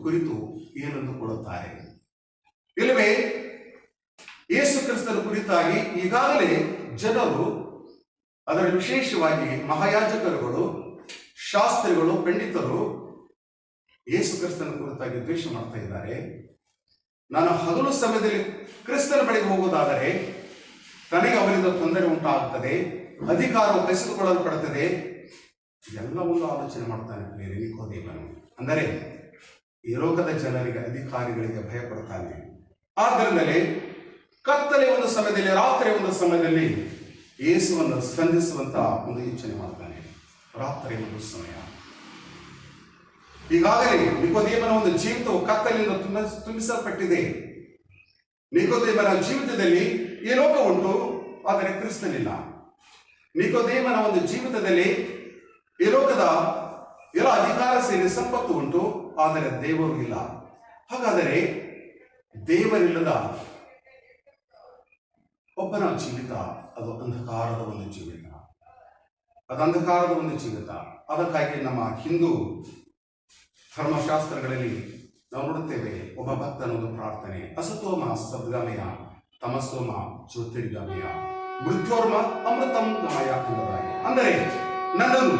S1: ಕುರಿತು ಏನಂದುಕೊಳ್ಳುತ್ತಾರೆ, ಇಲ್ಲವೇ ಯೇಸು ಕ್ರಿಸ್ತನ ಕುರಿತಾಗಿ ಈಗಾಗಲೇ ಜನರು, ಅದರಲ್ಲಿ ವಿಶೇಷವಾಗಿ ಮಹಾಯಾಜಕರುಗಳು, ಶಾಸ್ತ್ರಿಗಳು, ಪಂಡಿತರು ಯೇಸು ಕ್ರಿಸ್ತನ ಕುರಿತಾಗಿ ದ್ವೇಷ ಮಾಡ್ತಾ ಇದ್ದಾರೆ. ನಾನು ಹಗಲು ಸಮಯದಲ್ಲಿ ಕ್ರಿಸ್ತನ ಬಳಿಗೆ ಹೋಗುವುದಾದರೆ ತನಗೆ ಅವರಿಂದ ತೊಂದರೆ ಉಂಟಾಗುತ್ತದೆ, ಅಧಿಕಾರವು ಕಸಿದುಕೊಳ್ಳಲ್ಪಡುತ್ತದೆ, ಎಲ್ಲವನ್ನೂ ಆಲೋಚನೆ ಮಾಡ್ತಾನೆ ನಿಕೋದೇಮನು. ಅಂದರೆ ಈ ಲೋಕದ ಜನರಿಗೆ, ಅಧಿಕಾರಿಗಳಿಗೆ ಭಯಪಡ್ತಾನೆ. ಆದ್ದರಿಂದಲೇ ಕತ್ತಲೆ ಒಂದು ಸಮಯದಲ್ಲಿ, ರಾತ್ರಿ ಒಂದು ಸಮಯದಲ್ಲಿ ಯೇಸುವನ್ನು ಸ್ಪಂದಿಸುವಂತ ಒಂದು ಯೋಚನೆ ಮಾಡ್ತಾನೆ. ರಾತ್ರಿ ಒಂದು ಸಮಯ. ಈಗಾಗಲೇ ನಿಕೋದೇಮನ ಒಂದು ಜೀವಿತವು ಕತ್ತಲಿಂದ ತುಂಬಿಸಲ್ಪಟ್ಟಿದೆ. ನಿಕೋದೇಮನ ಜೀವಿತದಲ್ಲಿ ಈ ಲೋಕ ಉಂಟು, ಆದರೆ ಕ್ರಿಸ್ತನಿಲ್ಲ. ನಿಕೋದೇಮನ ಒಂದು ಜೀವಿತದಲ್ಲಿ ಈ ಲೋಕದ ಎಲ್ಲ ಅಧಿಕಾರ ಸೇರಿ ಸಂಪತ್ತು ಉಂಟು, ಆದರೆ ದೇವರು ಇಲ್ಲ. ಹಾಗಾದರೆ ದೇವರಿಲ್ಲದ ಒಬ್ಬನ ಜೀವಿತ ಅದು ಅಂಧಕಾರದ ಒಂದು ಜೀವಿತ, ಅದು ಅಂಧಕಾರದ ಒಂದು ಜೀವಿತ. ಅದಕ್ಕಾಗಿ ನಮ್ಮ ಹಿಂದೂ ಧರ್ಮಶಾಸ್ತ್ರಗಳಲ್ಲಿ ನಾವು ನೋಡುತ್ತೇವೆ, ಒಬ್ಬ ಭಕ್ತನ ಒಂದು ಪ್ರಾರ್ಥನೆ, ಅಸತೋಮ ಸದ್ಗಮಯ ತಮಸೋಮ ಜ್ಯೋತಿರ್ಗಮಯ ಮೃತ್ಯೋರ್ಮ ಅಮೃತಂ ಗಮಯ ಎಂಬುದಾಗಿ. ಅಂದರೆ ನನ್ನನ್ನು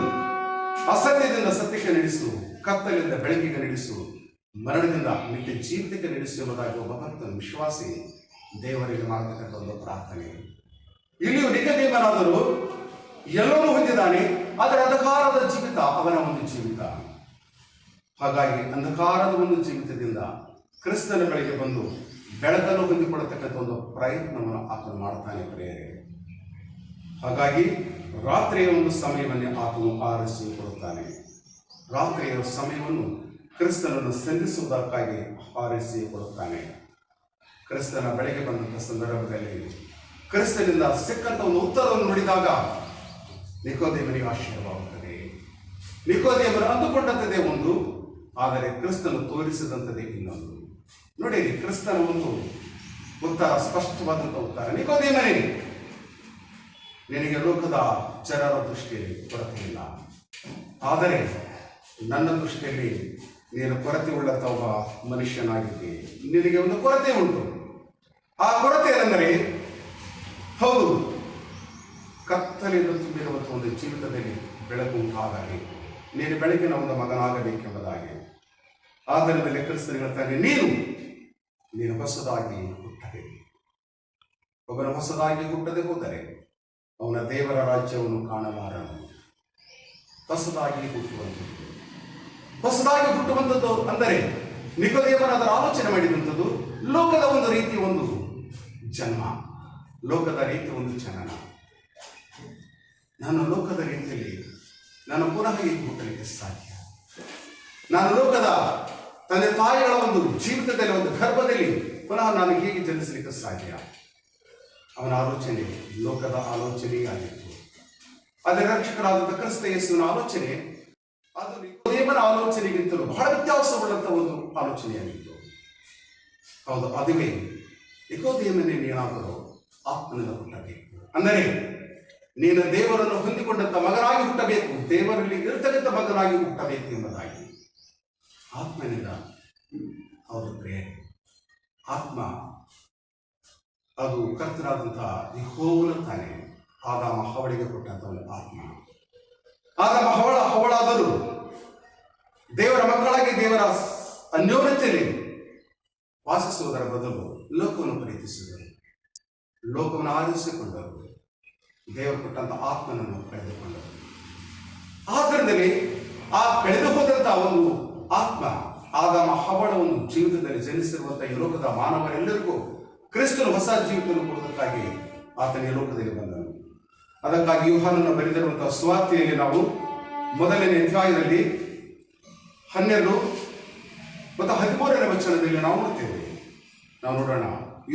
S1: ಅಸತ್ಯದಿಂದ ಸತ್ಯಕ್ಕೆ ನಡೆಸು, ಕತ್ತಲಿಂದ ಬೆಳಕಿಗೆ ನಡೆಸು, ಮರಣದಿಂದ ನಿತ್ಯ ಜೀವಿತಕ್ಕೆ ನಡೆಸು ಎಂಬುದಾಗಿ ಒಬ್ಬ ಭಕ್ತನ ವಿಶ್ವಾಸಿ ದೇವರಿಗೆ ಮಾಡತಕ್ಕಂಥ ಒಂದು ಪ್ರಾರ್ಥನೆ. ಇಲ್ಲಿಯೂ ನಿಕೋದೇಮನಾದರೂ ಎಲ್ಲವನ್ನೂ ಹೊಂದಿದ್ದಾನೆ, ಆದರೆ ಅಂಧಕಾರದ ಜೀವಿತ ಅವನ ಒಂದು ಜೀವಿತ. ಹಾಗಾಗಿ ಅಂಧಕಾರದ ಒಂದು ಜೀವಿತದಿಂದ ಕ್ರಿಸ್ತನ ಬಳಿಗೆ ಬಂದು ಬೆಳಕನ್ನು ಹೊಂದಿಕೊಳ್ಳತಕ್ಕಂಥ ಒಂದು ಪ್ರಯತ್ನವನ್ನು ಆತನು ಮಾಡ್ತಾನೆ ಪ್ರಿಯರೇ. ಹಾಗಾಗಿ ರಾತ್ರಿಯ ಒಂದು ಸಮಯವನ್ನೇ ಆತನು ಆರಿಸಿಕೊಳ್ಳುತ್ತಾನೆ. ರಾತ್ರಿಯ ಸಮಯವನ್ನು ಕ್ರಿಸ್ತನನ್ನು ಸಂಧಿಸುವುದಕ್ಕಾಗಿ ಆರಿಸಿಕೊಳ್ಳುತ್ತಾನೆ. ಕ್ರಿಸ್ತನ ಬಳಿಗೆ ಬಂದಂಥ ಸಂದರ್ಭದಲ್ಲಿ ಕ್ರಿಸ್ತನಿಂದ ಸಿಕ್ಕಂಥ ಒಂದು ಉತ್ತರವನ್ನು ನುಡಿದಾಗ ನಿಕೋದೇಮನಿಗೆ ಆಶ್ಚರ್ಯವಾಗುತ್ತದೆ. ನಿಕೋದೇಮನು ಅಂದುಕೊಂಡಂಥದ್ದೇ ಒಂದು, ಆದರೆ ಕ್ರಿಸ್ತನು ತೋರಿಸಿದಂಥದ್ದೇ ಇನ್ನೊಂದು. ನೋಡಿ, ಕ್ರಿಸ್ತನ ಒಂದು ಉತ್ತರ ಸ್ಪಷ್ಟವಾದಂಥ ಉತ್ತರ, ನಿಕೋದೇಮನೇ, ನಿನಗೆ ಲೋಕದ ಜನರ ದೃಷ್ಟಿಯಲ್ಲಿ ಕೊರತೆ ಇಲ್ಲ, ಆದರೆ ನನ್ನ ದೃಷ್ಟಿಯಲ್ಲಿ ನೀನು ಕೊರತೆ ಉಳ್ಳಂಥ ಒಬ್ಬ ಮನುಷ್ಯನಾಗಿದ್ದೆ. ನಿನಗೆ ಒಂದು ಕೊರತೆ ಉಂಟು. ಆ ಕೊರತೆ ಏನೆಂದರೆ, ಹೌದು, ಕತ್ತಲಿಂದ ತುಂಬಿರುವಂಥ ಒಂದು ಜೀವಿತದಲ್ಲಿ ಬೆಳಕು ಉಂಟಾಗಲಿ, ನೀನು ಬೆಳಕಿನ ಒಂದು ಮಗನಾಗಬೇಕೆಂಬುದಾಗಿ. ಆದ್ದರಿಂದ ಕ್ರಿಸ್ತನು ಹೇಳ್ತಾನೆ, ನೀನು ಹೊಸದಾಗಿ ಹುಟ್ಟಬೇಕು. ಒಬ್ಬನು ಹೊಸದಾಗಿ ಹುಟ್ಟದೆ ಹೋದರೆ ಅವನ ದೇವರ ರಾಜ್ಯವನ್ನು ಕಾಣಲಾರನು. ಹೊಸದಾಗಿ ಹುಟ್ಟುವಂಥದ್ದು ಅಂದರೆ ನಿಕೋದೇಮನ ಅದರ ಆಲೋಚನೆ ಮಾಡಿದಂಥದ್ದು ಲೋಕದ ಒಂದು ರೀತಿಯ ಒಂದು ಜನ್ಮ, ಲೋಕದ ರೀತಿಯ ಒಂದು ಜನನ. ನಾನು ಲೋಕದ ರೀತಿಯಲ್ಲಿ ನಾನು ಪುನಃ ಈಗ ಹುಟ್ಟಲಿಕ್ಕೆ ಸಾಧ್ಯ? ನಾನು ಲೋಕದ ತಂದೆ ತಾಯಿಗಳ ಒಂದು ಜೀವಿತದಲ್ಲಿ, ಒಂದು ಗರ್ಭದಲ್ಲಿ ಪುನಃ ನಾನು ಹೇಗೆ ಜನಿಸಲಿಕ್ಕೆ ಸಾಧ್ಯ? ಅವನ ಆಲೋಚನೆ ಲೋಕದ ಆಲೋಚನೆಯಾಗಿತ್ತು. ಅದರ ರಕ್ಷಕರಾದಂಥ ಕ್ರಿಸ್ತ ಯೇಸುವಿನ ಆಲೋಚನೆ ಅದು ನಿಕೋದೇಮನ ಆಲೋಚನೆಗಿಂತಲೂ ಬಹಳ ವ್ಯತ್ಯಾಸವುಳ್ಳಂಥ ಒಂದು ಆಲೋಚನೆಯಾಗಿತ್ತು. ಹೌದು, ಅದುವೇ ನಿಕೋದೇಮನೇ, ನೀನಾದರೂ ಆತ್ಮನಿಂದ ಹುಟ್ಟಬೇಕು. ಅಂದರೆ ನೀನು ದೇವರನ್ನು ಹೊಂದಿಕೊಂಡಂಥ ಮಗನಾಗಿ ಹುಟ್ಟಬೇಕು, ದೇವರಲ್ಲಿ ಇರತಕ್ಕಂಥ ಮಗನಾಗಿ ಹುಟ್ಟಬೇಕು ಎಂಬುದಾಗಿ. ಆತ್ಮನಿಂದ, ಹೌದು ಪ್ರೇರಣೆ, ಆತ್ಮ ಅದು ಕರ್ತನಾದಂತಹ ಯೆಹೋವನು ತಾನೆ ಆದಾಮ ಹವಳಿಗೆ ಕೊಟ್ಟಂಥ ಒಂದು ಆತ್ಮ. ಆದಾಮ ಹವಳಾದರೂ ದೇವರ ಮಕ್ಕಳಾಗಿ ದೇವರ ಅನ್ಯೋನ್ಯತೆಯಲ್ಲಿ ವಾಸಿಸುವುದರ ಬದಲು ಲೋಕವನ್ನು ಪ್ರೀತಿಸಿದರು, ಲೋಕವನ್ನು ಆರಿಸಿಕೊಂಡರು, ದೇವರು ಕೊಟ್ಟಂತ ಆತ್ಮನನ್ನು ಕಳೆದುಕೊಂಡರು. ಆದ್ದರಿಂದಲೇ ಆ ಕಳೆದು ಹೋದಂತಹ ಒಂದು ಆತ್ಮ ಆದಾಮ ಹವಳ ಒಂದು ಜೀವಿತದಲ್ಲಿ ಜನಿಸಿರುವಂತಹ ಈ ಲೋಕದ ಮಾನವರೆಲ್ಲರಿಗೂ ಕ್ರಿಸ್ತನು ಹೊಸ ಜೀವಿತವನ್ನು ಕೊಡುವುದಕ್ಕಾಗಿ ಆತನ ಈ ಲೋಕದಲ್ಲಿ ಬಂದನು. ಅದಕ್ಕಾಗಿ ಯೋಹಾನನ ಬರೆದಿರುವಂತಹ ಸುವಾರ್ತೆಯಲ್ಲಿ ನಾವು ಮೊದಲನೇ ಅಧ್ಯಾಯದಲ್ಲಿ 12 ಮತ್ತು 13ನೇ ವಚನದಲ್ಲಿ ನಾವು ನೋಡ್ತೇವೆ. ನಾವು ನೋಡೋಣ.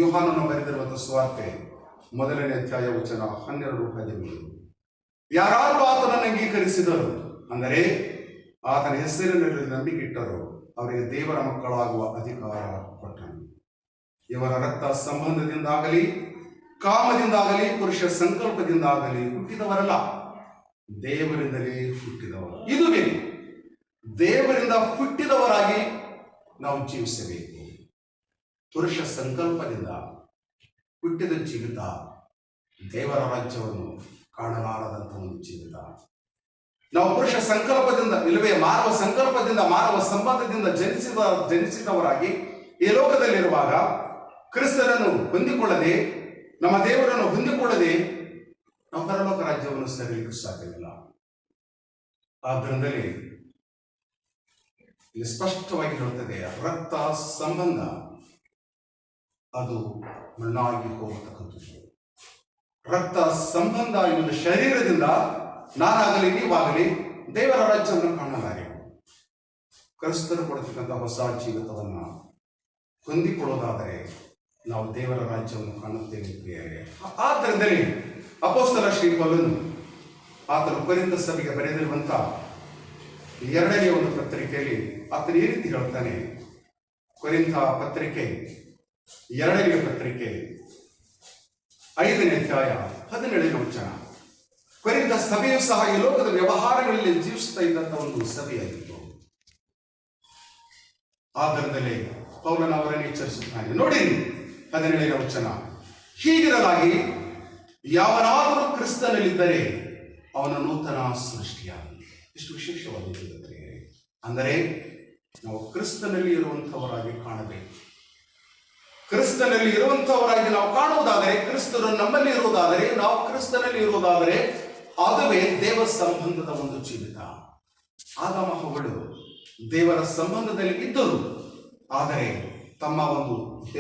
S1: ಯೋಹಾನನ ಬರೆದಿರುವಂತಹ ಸುವಾರ್ತೆ ಮೊದಲನೇ ಅಧ್ಯಾಯ ವಚನ 12, 13. ಯಾರು ಆತನನ್ನು ಅಂಗೀಕರಿಸಿದರು, ಅಂದರೆ ಆತನ ಹೆಸರಿನಲ್ಲಿ ನಂಬಿಕೆ ಇಟ್ಟರು, ಅವರಿಗೆ ದೇವರ ಮಕ್ಕಳಾಗುವ ಅಧಿಕಾರ ಕೊಟ್ಟನು. ಇವರ ರಕ್ತ ಸಂಬಂಧದಿಂದಾಗಲಿ ಕಾಮದಿಂದಾಗಲಿ ಪುರುಷ ಸಂಕಲ್ಪದಿಂದಾಗಲಿ ಹುಟ್ಟಿದವರಲ್ಲ, ದೇವರಿಂದಲೇ ಹುಟ್ಟಿದವರು. ಇದುವೇ ದೇವರಿಂದ ಹುಟ್ಟಿದವರಾಗಿ ನಾವು ಜೀವಿಸಬೇಕು. ಪುರುಷ ಸಂಕಲ್ಪದಿಂದ ಹುಟ್ಟಿದ ಜೀವಿತ ದೇವರ ರಾಜ್ಯವನ್ನು ಕಾಣಲಾರದಂಥ ಒಂದು ಜೀವಿತ. ನಾವು ಪುರುಷ ಸಂಕಲ್ಪದಿಂದ ಇಲ್ಲವೇ ಮಾನವ ಸಂಕಲ್ಪದಿಂದ, ಮಾನವ ಸಂಬಂಧದಿಂದ ಜನಿಸಿದವರಾಗಿ ಈ ಲೋಕದಲ್ಲಿರುವಾಗ ಕ್ರಿಸ್ತನನ್ನು ಹೊಂದಿಕೊಳ್ಳದೆ, ನಮ್ಮ ದೇವರನ್ನು ಹೊಂದಿಕೊಳ್ಳದೆ ನಾವು ಪರಲೋಕ ರಾಜ್ಯವನ್ನು ಸೇರಲಿಕ್ಕೆ ಸಾಧ್ಯವಿಲ್ಲ. ಆದ್ದರಿಂದಲೇ ಇಲ್ಲಿ ಸ್ಪಷ್ಟವಾಗಿ ಹೇಳುತ್ತದೆ, ರಕ್ತ ಸಂಬಂಧ ಅದು ಮಣ್ಣಾಗಿ ಹೋಗತಕ್ಕಂಥದ್ದು. ರಕ್ತ ಸಂಬಂಧ ಇನ್ನೊಂದು ಶರೀರದಿಂದ ನಾನಾಗಲಿ ನೀವಾಗಲಿ ದೇವರ ರಾಜ್ಯವನ್ನು ಕಾಣಲಾರೆ. ಕ್ರಿಸ್ತರು ಕೊಡತಕ್ಕಂಥ ಹೊಸ ಜೀವಿತವನ್ನು ಹೊಂದಿಕೊಳ್ಳೋದಾದರೆ ನಾವು ದೇವರ ರಾಜ್ಯವನ್ನು ಕಾಣುತ್ತೇವೆ ಪ್ರಿಯರೇ. ಆದ್ದರಿಂದಲೇ ಅಪೊಸ್ತಲ ಶ್ರೀ ಪೌಲನು ಆತನು ಕೊರಿಂಥ ಸಭೆಗೆ ಬರೆದಿರುವಂಥ 2ನೇ ಒಂದು ಪತ್ರಿಕೆಯಲ್ಲಿ ಆತನು ಈ ರೀತಿ ಹೇಳ್ತಾನೆ. ಕೊರಿಂಥ ಪತ್ರಿಕೆ 2ನೇ ಪತ್ರಿಕೆ 5ನೇ ಅಧ್ಯಾಯ 17ನೇ ವಚನ. ಕೊರಿಂಥ ಸಭೆಯು ಸಹ ಈ ಲೋಕದ ವ್ಯವಹಾರಗಳಲ್ಲಿ ಜೀವಿಸುತ್ತಾ ಇದ್ದಂಥ ಒಂದು ಸಭೆಯಾಗಿತ್ತು. ಆದ್ದರಿಂದಲೇ ಪೌಲನ ಅವರನ್ನು ಎಚ್ಚರಿಸುತ್ತಾನೆ. ನೋಡಿ 17ನೇ ವಚನ, ಹೀಗಿರಲಾಗಿ ಯಾವನಾದರೂ ಕ್ರಿಸ್ತನಲ್ಲಿದ್ದರೆ ಅವನ ನೂತನ ಸೃಷ್ಟಿಯಾಗಿ. ಎಷ್ಟು ವಿಶೇಷವಾದ ಅಂದರೆ ನಾವು ಕ್ರಿಸ್ತನಲ್ಲಿ ಇರುವಂಥವರಾಗಿ ಕಾಣಬೇಕು. ಕ್ರಿಸ್ತನಲ್ಲಿ ಇರುವಂಥವರಾಗಿ ನಾವು ಕಾಣುವುದಾದರೆ, ಕ್ರಿಸ್ತರು ನಮ್ಮಲ್ಲಿ ಇರುವುದಾದರೆ, ನಾವು ಕ್ರಿಸ್ತನಲ್ಲಿ ಇರುವುದಾದರೆ ಅದುವೇ ದೇವ ಸಂಬಂಧದ ಒಂದು ಜೀವಿತ. ಆದಾಮ ಹವ್ವಳು ದೇವರ ಸಂಬಂಧದಲ್ಲಿ ಇದ್ದರು, ಆದರೆ ತಮ್ಮ ಒಂದು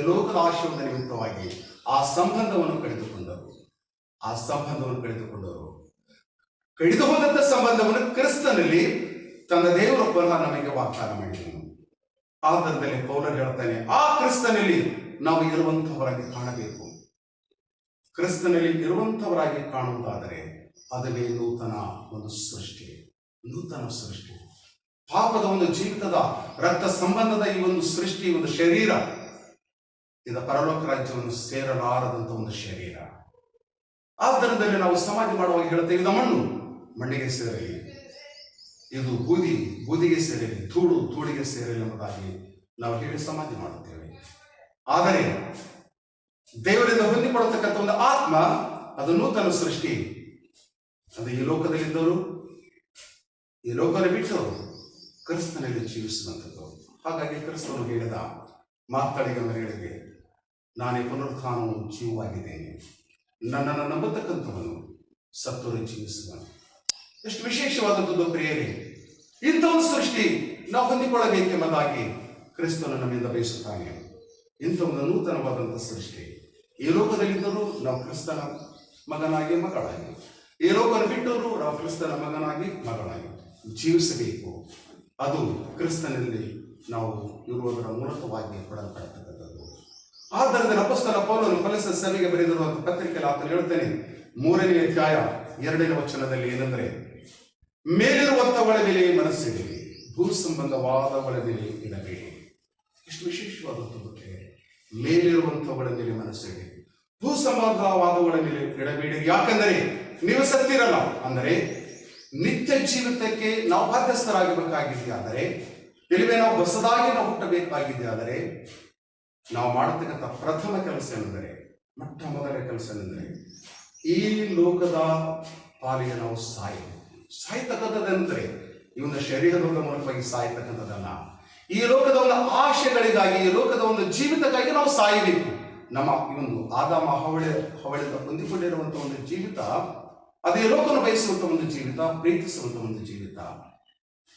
S1: ಲೋಕದ ಆಶಯದ ನಿಮಿತ್ತವಾಗಿ ಆ ಸಂಬಂಧವನ್ನು ಕಳೆದುಕೊಂಡರು. ಕಳೆದು ಹೋದಂಥ ಸಂಬಂಧವನ್ನು ಕ್ರಿಸ್ತನಲ್ಲಿ ತನ್ನ ದೇವರ ಪುನಃ ನಮಗೆ ವಾಗ್ದಾನ ಮಾಡಿದನು. ಆದ್ದರಿಂದಲೇ ಪೌಲನು ಹೇಳ್ತಾನೆ, ಆ ಕ್ರಿಸ್ತನಲ್ಲಿ ನಾವು ಇರುವಂಥವರಾಗಿ ಕಾಣಬೇಕು. ಕ್ರಿಸ್ತನಲ್ಲಿ ಇರುವಂಥವರಾಗಿ ಕಾಣುವುದಾದರೆ ಅದುವೇ ನೂತನ ಸೃಷ್ಟಿ. ಪಾಪದ ಒಂದು ಜೀವಿತದ ರಕ್ತ ಸಂಬಂಧದ ಈ ಒಂದು ಸೃಷ್ಟಿ, ಒಂದು ಶರೀರ, ಇದು ಪರಲೋಕ ರಾಜ್ಯವನ್ನು ಸೇರಲಾರದಂಥ ಒಂದು ಶರೀರ. ಆದ್ದರಿಂದಲೇ ನಾವು ಸಮಾಧಿ ಮಾಡುವಾಗ ಹೇಳ್ತೇವೆ, ಇದು ಮಣ್ಣಿಗೆ ಸೇರಲಿ, ಇದು ಬೂದಿಗೆ ಸೇರಲಿ, ಧೂಳಿಗೆ ಸೇರಲಿ ಎಂಬುದಾಗಿ ನಾವು ಹೇಳಿ ಸಮಾಧಿ ಮಾಡುತ್ತೇವೆ. ಆದರೆ ದೇವರಿಂದ ಹೊಂದಿಕೊಳ್ಳತಕ್ಕಂಥ ಒಂದು ಆತ್ಮ, ಅದು ನೂತನ ಸೃಷ್ಟಿ. ಅದು ಈ ಲೋಕದಲ್ಲಿದ್ದವರು, ಈ ಲೋಕದಲ್ಲಿ ಬಿಟ್ಟವರು ಕ್ರಿಸ್ತನಲ್ಲಿ ಜೀವಿಸುವಂಥದ್ದು. ಹಾಗಾಗಿ ಕ್ರಿಸ್ತನು ಹೇಳಿದ ಮಾತಳಿಗೆ ಹೇಳಿದೆ, ನಾನೇ ಪುನರುತ್ಥಾನವು ಜೀವವಾಗಿದ್ದೇನೆ, ನನ್ನನ್ನು ನಂಬತಕ್ಕಂಥವನು ಸತ್ತರು ಜೀವಿಸುವನು. ಎಷ್ಟು ವಿಶೇಷವಾದದ್ದು ಪ್ರಿಯರೇ. ಇಂಥ ಒಂದು ಸೃಷ್ಟಿ ನಾವು ಹೊಂದಿಕೊಳ್ಳಬೇಕೆಂಬುದಾಗಿ ಕ್ರಿಸ್ತನು ನಮ್ಮಿಂದ ಬಯಸುತ್ತಾನೆ. ಇಂಥ ಒಂದು ನೂತನವಾದಂಥ ಸೃಷ್ಟಿ. ಈ ಲೋಕದಲ್ಲಿದ್ದರೂ ನಾವು ಕ್ರಿಸ್ತನ ಮಗನಾಗಿ ಮಗಳಾಗಿ, ಈ ಲೋಕವನ್ನು ಬಿಟ್ಟವರು ನಾವು ಕ್ರಿಸ್ತನ ಮಗನಾಗಿ ಮಗಳಾಗಿ ಜೀವಿಸಬೇಕು. ಅದು ಕ್ರಿಸ್ತನಲ್ಲಿ ನಾವು ಇರುವುದರ ಮೂಲಕವಾಗಿ ಕೊಡಲ್ಪಡತಕ್ಕಂಥದ್ದು. ಆದ್ದರಿಂದ ಅಪೊಸ್ತಲ ಪೌಲನು ಕೊಲೊಸ್ಸೆ ಸಭೆಗೆ ಬರೆದಿರುವಂತಹ ಪತ್ರಿಕೆಯಲ್ಲಿ ಆತನು ಹೇಳ್ತಾನೆ, 3ನೇ ಅಧ್ಯಾಯ 2ನೇ ವಚನದಲ್ಲಿ ಏನೆಂದರೆ, ಮೇಲಿರುವಂಥವಳ ಮೇಲೆ ಮನಸ್ಸಿಡಲಿ, ಭೂ ಸಂಬಂಧವಾದವಳ ಮೇಲೆ ಇಡಬೇಡಿ. ಎಷ್ಟು ವಿಶೇಷವಾದದ್ದು. ಮೇಲಿರುವಂಥವಳ ಮೇಲೆ ಮನಸ್ಸಿಡಿ, ಭೂ ಸಂಬಂಧವಾದವಳ ಮೇಲೆ ಇಡಬೇಡಿ. ಯಾಕಂದರೆ ನೀವು ಸತ್ತಿರಲ್ಲ. ಅಂದರೆ ನಿತ್ಯ ಜೀವಿತಕ್ಕೆ ನಾವು ಬಾಧ್ಯಸ್ಥರಾಗಬೇಕಾಗಿದ್ದೆ. ಆದರೆ ಇಲ್ಲಿವೆ ನಾವು ಹೊಸದಾಗಿ ನಾವು ಹುಟ್ಟಬೇಕಾಗಿದ್ದೆ. ಆದರೆ ನಾವು ಮಾಡತಕ್ಕಂಥ ಪ್ರಥಮ ಕೆಲಸ ಏನೆಂದರೆ, ಮೊಟ್ಟ ಮೊದಲ ಕೆಲಸ ಏನೆಂದರೆ, ಈ ಲೋಕದ ಪಾಲಿಗೆ ನಾವು ಸಾಯ್ತಕ್ಕಂಥದ್ದಂದ್ರೆ ಈ ಒಂದು ಶರೀರದ ಮೂಲಕವಾಗಿ ಸಾಯ್ತಕ್ಕಂಥದ್ದಲ್ಲ. ಈ ಲೋಕದ ಒಂದು ಆಶೆಗಳಿಗಾಗಿ, ಈ ಲೋಕದ ಒಂದು ಜೀವಿತಕ್ಕಾಗಿ ನಾವು ಸಾಯಬೇಕು. ನಮ್ಮ ಈ ಒಂದು ಆದಾಮ ಹವಳಿಂದ ಹೊಂದಿಕೊಂಡಿರುವಂಥ ಒಂದು ಜೀವಿತ, ಅದೇ ಲೋಕವನ್ನು ಬಯಸುವಂಥ ಒಂದು ಜೀವಿತ, ಪ್ರೀತಿಸುವಂಥ ಒಂದು ಜೀವಿತ,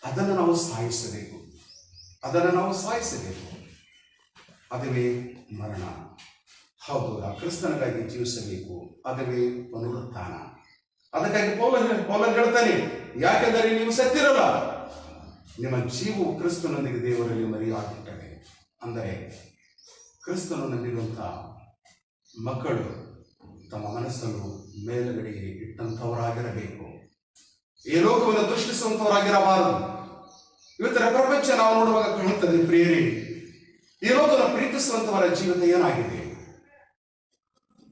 S1: ಅದನ್ನು ನಾವು ಸಾಯಿಸಬೇಕು. ಅದುವೇ ಮರಣ. ಹೌದು, ಆ ಕ್ರಿಸ್ತನಿಗಾಗಿ ಜೀವಿಸಬೇಕು. ಅದುವೇ ಪುನರುತ್ಥಾನ. ಅದಕ್ಕಾಗಿ ಪೌಲನು ಹೇಳ್ತಾನೆ, ಯಾಕೆಂದರೆ ನೀವು ಸತ್ತಿರಲ್ಲ, ನಿಮ್ಮ ಜೀವವು ಕ್ರಿಸ್ತನೊಂದಿಗೆ ದೇವರಲ್ಲಿ ಮರೆಯಾಗಿಟ್ಟರೆ. ಅಂದರೆ ಕ್ರಿಸ್ತನು ನಂಬಿರುವಂಥ ಮಕ್ಕಳು ತಮ್ಮ ಮನಸ್ಸನ್ನು ಮೇಲುಗಡೆಗೆ ಇಟ್ಟಂಥವರಾಗಿರಬೇಕು. ಈ ಲೋಕವನ್ನು ದೃಷ್ಟಿಸುವಂಥವರಾಗಿರಬಾರದು. ಇವತ್ತರ ಪ್ರಪಂಚ ನಾವು ನೋಡುವಾಗ ಕಾಣುತ್ತದೆ ಪ್ರಿಯರೇ, ಈ ಲೋಕವನ್ನು ಪ್ರೀತಿಸುವಂಥವರ ಜೀವಿತ ಏನಾಗಿದೆ?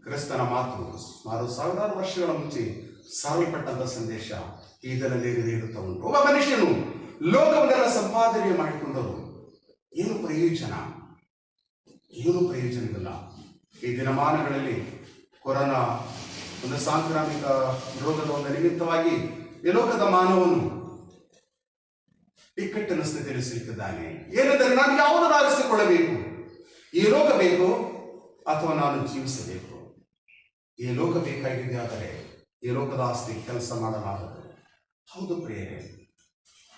S1: ಕ್ರಿಸ್ತನ ಮಾತು ಸುಮಾರು 1000 ವರ್ಷಗಳ ಮುಂಚೆ ಸಾರಲ್ಪಟ್ಟಂಥ ಸಂದೇಶ ಇದರಲ್ಲಿ ಇರುತ್ತಾ ಉಂಟು. ಒಬ್ಬ ಮನುಷ್ಯನು ಲೋಕವನ್ನೆಲ್ಲ ಸಂಪಾದನೆ ಮಾಡಿಕೊಂಡರು, ಏನು ಪ್ರಯೋಜನವಿಲ್ಲ. ಈ ದಿನಮಾನಗಳಲ್ಲಿ ಕೊರೋನಾ ಒಂದು ಸಾಂಕ್ರಾಮಿಕ ರೋಗದ ಒಂದು ನಿಮಿತ್ತವಾಗಿ ಈ ಲೋಕದ ಮಾನವನು ಇಕ್ಕಟ್ಟಿನ ಸ್ಥಿತಿಯಲ್ಲಿ ಸಿಲುಕಿದ್ದಾನೆ. ಏನೆಂದರೆ, ನಾನು ಯಾವುದನ್ನು ಆರಿಸಿಕೊಳ್ಳಬೇಕು? ಈ ಲೋಕ ಬೇಕು ಅಥವಾ ನಾನು ಜೀವಿಸಬೇಕು? ಈ ಲೋಕ ಬೇಕಾಗಿದೆ, ಆದರೆ ಈ ಲೋಕದ ಆಸ್ತಿ ಕೆಲಸ ಮಾಡಲಾರದು. ಹೌದು ಪ್ರಿಯರೇ,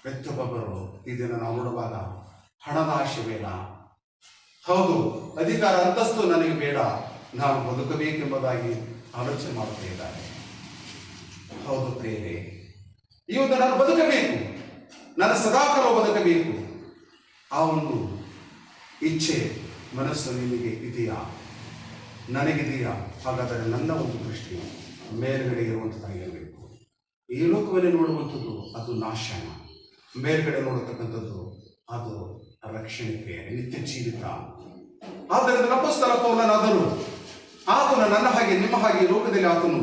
S1: ಪ್ರತಿಯೊಬ್ಬರು ಇದನ್ನು ನಾವು ನೋಡುವಾಗ ಹಣದ ಆಶೆ ಬೇಡ, ಹೌದು ಅಧಿಕಾರ ಅಂತಸ್ತು ನನಗೆ ಬೇಡ, ನಾನು ಬದುಕಬೇಕೆಂಬುದಾಗಿ ಆಲೋಚನೆ ಮಾಡುತ್ತಾ ಇದ್ದಾರೆ. ಹೌದು ಪ್ರಿಯರೇ, ಇವತ್ತು ನಾನು ಬದುಕಬೇಕು, ನಾನು ಸದಾಕಾಲ ಬದುಕಬೇಕು, ಆ ಒಂದು ಇಚ್ಛೆ ಮನಸ್ಸು ನಿಮಗೆ ಇದೆಯಾ? ನನಗಿದೆಯಾ? ಹಾಗಾದರೆ ನನ್ನ ಒಂದು ದೃಷ್ಟಿ ಮೇಲ್ಗಡೆ ಇರುವಂಥದ್ದಾಗಿರಬೇಕು. ಈ ಲೋಕದಲ್ಲಿ ನೋಡುವಂಥದ್ದು ಅದು ನಾಶನ, ಮೇಲ್ಗಡೆ ನೋಡತಕ್ಕಂಥದ್ದು ಅದು ರಕ್ಷಣೆ, ನಿತ್ಯ ಜೀವಿತ. ಆದ್ದರಿಂದ ಅಪೊಸ್ತಲ ಪೌಲನಾದರೂ ಆತನು ನನ್ನ ಹಾಗೆ ನಿಮ್ಮ ಹಾಗೆ ಲೋಕದಲ್ಲಿ ಆತನು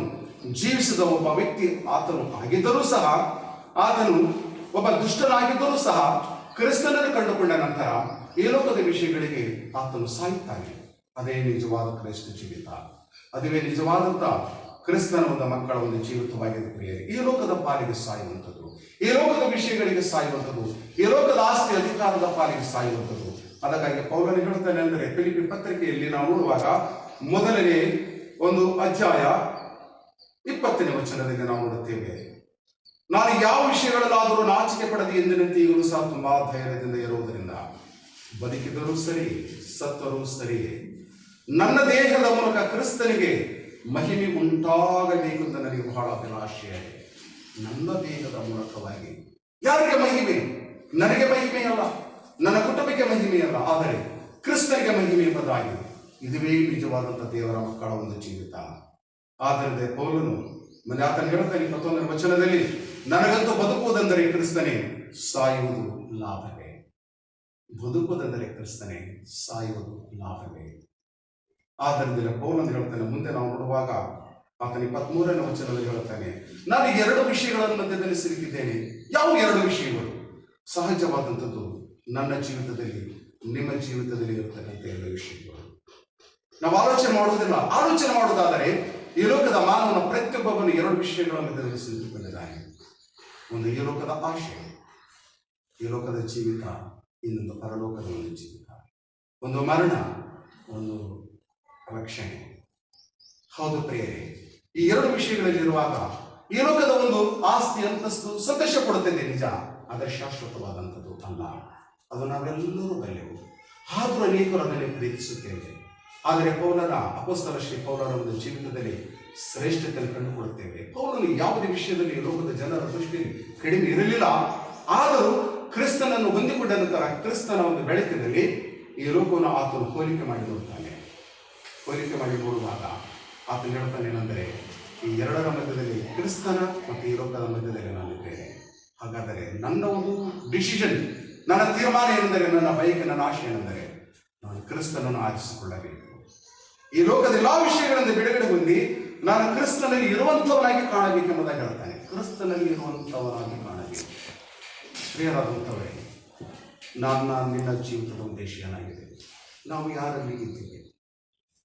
S1: ಜೀವಿಸಿದ ಒಬ್ಬ ವ್ಯಕ್ತಿ ಆತನು ಆಗಿದ್ದರೂ ಸಹ, ಆತನು ಒಬ್ಬ ದುಷ್ಟನಾಗಿದ್ದರೂ ಸಹ ಕ್ರಿಸ್ತನನ್ನು ಕಂಡುಕೊಂಡ ನಂತರ ಈ ಲೋಕದ ವಿಷಯಗಳಿಗೆ ಆತನು ಸಾಯುತ್ತಾನೆ. ಅದೇ ನಿಜವಾದ ಕ್ರೈಸ್ತ ಜೀವಿತ, ಅದುವೇ ನಿಜವಾದಂಥ ಕ್ರಿಸ್ತನ ಒಂದು ಮಕ್ಕಳ ಒಂದು ಜೀವಿತವಾಗಿದೆ ಪ್ರಿಯರೇ. ಈ ಲೋಕದ ಪಾಲಿಗೆ ಸಾಯುವಂಥದ್ದು, ಈ ಲೋಕದ ವಿಷಯಗಳಿಗೆ ಸಾಯುವಂಥದ್ದು, ಈ ಲೋಕದ ಆಸ್ತಿ ಅಧಿಕಾರದ ಪಾಲಿಗೆ ಸಾಯುವಂಥದ್ದು. ಅದಕ್ಕಾಗಿ ಪೌಲನು ಹೇಳ್ತಾನೆ ಅಂದರೆ ಫಿಲಿಪ್ಪಿ ಪತ್ರಿಕೆಯಲ್ಲಿ ನಾವು ನೋಡುವಾಗ ಮೊದಲನೇ ಒಂದು ಅಧ್ಯಾಯ 20ನೇ ವಚನದಲ್ಲಿ ನಾವು ನೋಡುತ್ತೇವೆ, ನಾನು ಯಾವ ವಿಷಯಗಳಲ್ಲಾದರೂ ನಾಚಿಕೆ ಪಡೆದು ಎಂದಿನಂತೆ ಈಗಲೂ ಸಹ ತುಂಬಾ ಧೈರ್ಯದಿಂದ ಇರುವುದರಿಂದ ಬದುಕಿದರೂ ಸರಿ ಸತ್ತರೂ ಸರಿ ನನ್ನ ದೇಹದ ಮೂಲಕ ಕ್ರಿಸ್ತನಿಗೆ ಮಹಿಮೆ ಉಂಟಾಗಬೇಕೆಂದು ನನಗೆ ಬಹಳ ಅಭಿಲಾಷೆಯಾಗಿದೆ. ನನ್ನ ದೇಹದ ಮೂಲಕವಾಗಿ ಯಾರಿಗೆ ಮಹಿಮೆ? ನನಗೆ ಮಹಿಮೆಯಲ್ಲ, ನನ್ನ ಕುಟುಂಬಕ್ಕೆ ಮಹಿಮೆಯಲ್ಲ, ಆದರೆ ಕ್ರಿಸ್ತನಿಗೆ ಮಹಿಮೆ ಎಂಬುದಾಗಿದೆ. ಇದುವೇ ನಿಜವಾದಂಥ ದೇವರ ಮಕ್ಕಳ ಒಂದು ಜೀವಿತ. ಆದ್ದರಿಂದ ಪೌಲನು ಆತನು ಹೇಳ್ತಾನೆ 21ನೇ ವಚನದಲ್ಲಿ, ನನಗಂತೂ ಬದುಕುವುದೆಂದರೆ ಕ್ರಿಸ್ತನೇ, ಸಾಯುವುದು ಲಾಭವೇ. ಬದುಕುವುದೆಂದರೆ ಕ್ರಿಸ್ತನೇ, ಸಾಯುವುದು ಲಾಭವೇ. ಆದ್ದರಿಂದ ಪೌಲನು ಹೇಳ್ತಾನೆ, ಮುಂದೆ ನಾವು ನೋಡುವಾಗ ಆತನ 23ನೇ ವಚನದಲ್ಲಿ ಹೇಳ್ತಾನೆ, ನಾನು 2 ವಿಷಯಗಳ ಮಧ್ಯದಲ್ಲಿ ಸಿಲುಕಿದ್ದೇನೆ. ಯಾವ 2 ವಿಷಯಗಳು? ಸಹಜವಾದಂಥದ್ದು ನನ್ನ ಜೀವಿತದಲ್ಲಿ, ನಿಮ್ಮ ಜೀವಿತದಲ್ಲಿ ಇರತಕ್ಕಂಥ 2 ವಿಷಯಗಳು. ನಾವು ಆಲೋಚನೆ ಮಾಡುವುದಿಲ್ಲ. ಆಲೋಚನೆ ಮಾಡುವುದಾದರೆ ಈ ಲೋಕದ ಮಾನವನ ಪ್ರತಿಯೊಬ್ಬನು 2 ವಿಷಯಗಳ ಮಧ್ಯದಲ್ಲಿ ಸಿಲುಕಿಕೊಂಡಿದ್ದಾನೆ. ಒಂದು ಈ ಲೋಕದ ಆಶೆ, ಈ ಲೋಕದ ಜೀವಿತ, ಇನ್ನೊಂದು ಪರಲೋಕದ ಒಂದು ಜೀವಿತ. ಒಂದು ಮರಣ, ಒಂದು ರಕ್ಷಣೆ. ಹೌದು ಪ್ರಿಯರೇ, ಈ 2 ವಿಷಯಗಳಲ್ಲಿರುವಾಗ ಈ ಲೋಕದ ಒಂದು ಆಸ್ತಿ ಅಂತಸ್ತು ಸಂತೋಷ ಕೊಡುತ್ತದೆ ನಿಜ, ಆದರೆ ಶಾಶ್ವತವಾದಂಥದ್ದು ಅಲ್ಲ. ಅದು ನಾವೆಲ್ಲರೂ ಬಲ್ಲೆವು, ಆದರೂ ಅನೇಕರು ಅದನ್ನೇ ಪ್ರೀತಿಸುತ್ತೇವೆ. ಆದರೆ ಪೌಲನ ಅಪೊಸ್ತಲ ಶ್ರೀ ಪೌಲನ ಒಂದು ಜೀವಿತದಲ್ಲಿ ಶ್ರೇಷ್ಠತೆಯನ್ನು ಕಂಡುಕೊಳ್ಳುತ್ತೇವೆ. ಪೌಲನು ಯಾವುದೇ ವಿಷಯದಲ್ಲಿ ಲೋಕದ ಜನರ ದೃಷ್ಟಿಯಲ್ಲಿ ಕಡಿಮೆ ಇರಲಿಲ್ಲ. ಆದರೂ ಕ್ರಿಸ್ತನನ್ನು ಹೊಂದಿಕೊಂಡ ನಂತರ ಕ್ರಿಸ್ತನ ಒಂದು ಬೆಳಕಿನಲ್ಲಿ ಈ ಲೋಕವನ್ನು ಆತನು ಹೋಲಿಕೆ ಮಾಡಿ ನೋಡ್ತಾನೆ. ಹೋಲಿಕೆ ಮಾಡಿ ನೋಡುವಾಗ ಆತನು ಹೇಳ್ತಾನೇನೆಂದರೆ, ಈ 2ರ ಮಧ್ಯದಲ್ಲಿ ಕ್ರಿಸ್ತನ ಮತ್ತು ಈ ಲೋಕದ ಮಧ್ಯದಲ್ಲಿ ನಾನಿದ್ದೇನೆ. ಹಾಗಾದರೆ ನನ್ನ ಒಂದು ಡಿಸಿಷನ್, ನನ್ನ ತೀರ್ಮಾನ ಏನೆಂದರೆ, ನನ್ನ ಬಯಕೆ, ನನ್ನ ಆಶೆ ಏನೆಂದರೆ, ನಾನು ಕ್ರಿಸ್ತನನ್ನು ಆರಿಸಿಕೊಳ್ಳಬೇಕು. ಈ ಲೋಕದ ಎಲ್ಲ ವಿಷಯಗಳಿಂದ ಬಿಡುಗಡೆ ಹೊಂದಿ ನಾನು ಕ್ರಿಸ್ತನಲ್ಲಿ ಇರುವಂಥವನಾಗಿ ಕಾಣಬೇಕೆಂಬುದಾಗಿ ಹೇಳ್ತಾನೆ. ಕ್ರಿಸ್ತನಲ್ಲಿ ಇರುವಂಥವನಾಗಿ ಕಾಣಬೇಕು. ಪ್ರಿಯರಾದಂಥವರೇ, ನಿನ್ನ ಜೀವಿತದ ಉದ್ದೇಶ ಏನಾಗಿದೆ? ನಾವು ಯಾರಲ್ಲಿ ಇದ್ದೇವೆ?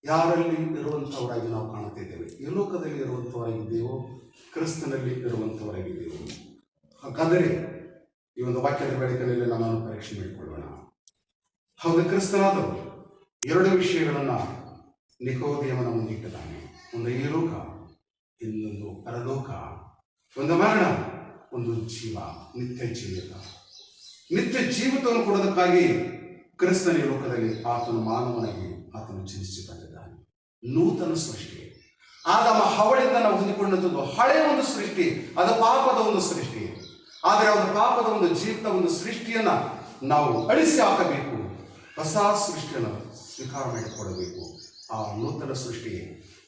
S1: ಯಾರಲ್ಲಿ ಇರುವಂಥವರಾಗಿ ನಾವು ಕಾಣುತ್ತಿದ್ದೇವೆ? ಈ ಲೋಕದಲ್ಲಿ ಇರುವಂಥವರಾಗಿದ್ದೇವೋ, ಕ್ರಿಸ್ತನಲ್ಲಿ ಇರುವಂಥವರಾಗಿದ್ದೇವೋ? ಹಾಗಾದರೆ ಈ ಒಂದು ವಾಕ್ಯದ ಬೆಳಕಿನಲ್ಲಿ ನಮ್ಮನ್ನು ಪರೀಕ್ಷೆ ಮಾಡಿಕೊಳ್ಳೋಣ. ಹೌದು, ಕ್ರಿಸ್ತನಾದರೂ 2 ವಿಷಯಗಳನ್ನು ನಿಕೋದೇವನ ಮುಂದಿಟ್ಟಿದ್ದಾನೆ. ಒಂದು ಈ ಲೋಕ, ಇನ್ನೊಂದು ಪರಲೋಕ. ಒಂದು ಮರಣ, ಒಂದು ಜೀವ, ನಿತ್ಯ ಜೀವಿತ. ನಿತ್ಯ ಜೀವಿತವನ್ನು ಕೊಡೋದಕ್ಕಾಗಿ ಕ್ರಿಸ್ತನ ಈ ಲೋಕದಲ್ಲಿ ಆತನು ಮಾನವನಾಗಿ ಆತನು ಜನಿಸಿ ಬಂದಿದ್ದಾನೆ. ನೂತನ ಸೃಷ್ಟಿ. ಆದಾಮ ಹವಳಿಂದ ನಾವು ಹೊಂದಿಕೊಂಡಂಥದ್ದು ಹಳೆಯ ಒಂದು ಸೃಷ್ಟಿ, ಅದು ಪಾಪದ ಒಂದು ಸೃಷ್ಟಿ. ಆದರೆ ಅದು ಪಾಪದ ಒಂದು ಜೀವಿತ ಒಂದು ಸೃಷ್ಟಿಯನ್ನ ನಾವು ಅಳಿಸಿ ಹಾಕಬೇಕು, ಹೊಸ ಸೃಷ್ಟಿಯನ್ನು ಸ್ವೀಕಾರ ಮಾಡಿಕೊಡಬೇಕು. ಆ ನೂತನ ಸೃಷ್ಟಿಗೆ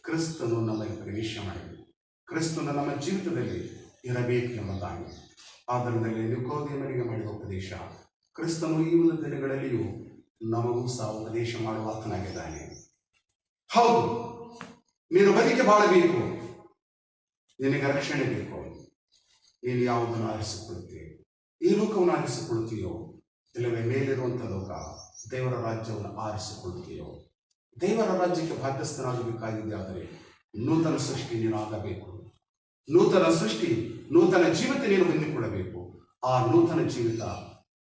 S1: ಕ್ರಿಸ್ತನು ನಮ್ಮಲ್ಲಿ ಪ್ರವೇಶ ಮಾಡಬೇಕು, ಕ್ರಿಸ್ತನು ನಮ್ಮ ಜೀವಿತದಲ್ಲಿ ಇರಬೇಕು ಎಂಬುದಾಗಿ. ಆದ್ದರಿಂದ ನಿಕೋದೇವನಿಗೆ ಮಾಡಿದ ಉಪದೇಶ ಕ್ರಿಸ್ತನು ಈ ಒಂದು ದಿನಗಳಲ್ಲಿಯೂ ನಮಗೂ ಸಹ ಉಪದೇಶ ಮಾಡುವ ಆತನಾಗಿದ್ದಾನೆ. ಹೌದು, ನೀನು ಬದುಕಿ ಬಾಳಬೇಕು, ನಿನಗೆ ರಕ್ಷಣೆ ಬೇಕು. ನೀನು ಯಾವುದನ್ನು ಆರಿಸಿಕೊಳ್ಳುತ್ತೀಯೋ, ಈ ಲೋಕವನ್ನು ಆರಿಸಿಕೊಳ್ಳುತ್ತೀಯೋ, ಇಲ್ಲವೇ ಮೇಲಿರುವಂಥ ಲೋಕ ದೇವರ ರಾಜ್ಯವನ್ನು ಆರಿಸಿಕೊಳ್ಳುತ್ತೀಯೋ? ದೇವರ ರಾಜ್ಯಕ್ಕೆ ಬಾಧ್ಯಸ್ಥನಾಗಬೇಕಾಗಿದೆ. ಆದರೆ ನೂತನ ಸೃಷ್ಟಿ ನೀನು ಆಗಬೇಕು. ನೂತನ ಸೃಷ್ಟಿ, ನೂತನ ಜೀವಿತ ನೀನು ಹೊಂದಿಕೊಳ್ಳಬೇಕು. ಆ ನೂತನ ಜೀವಿತ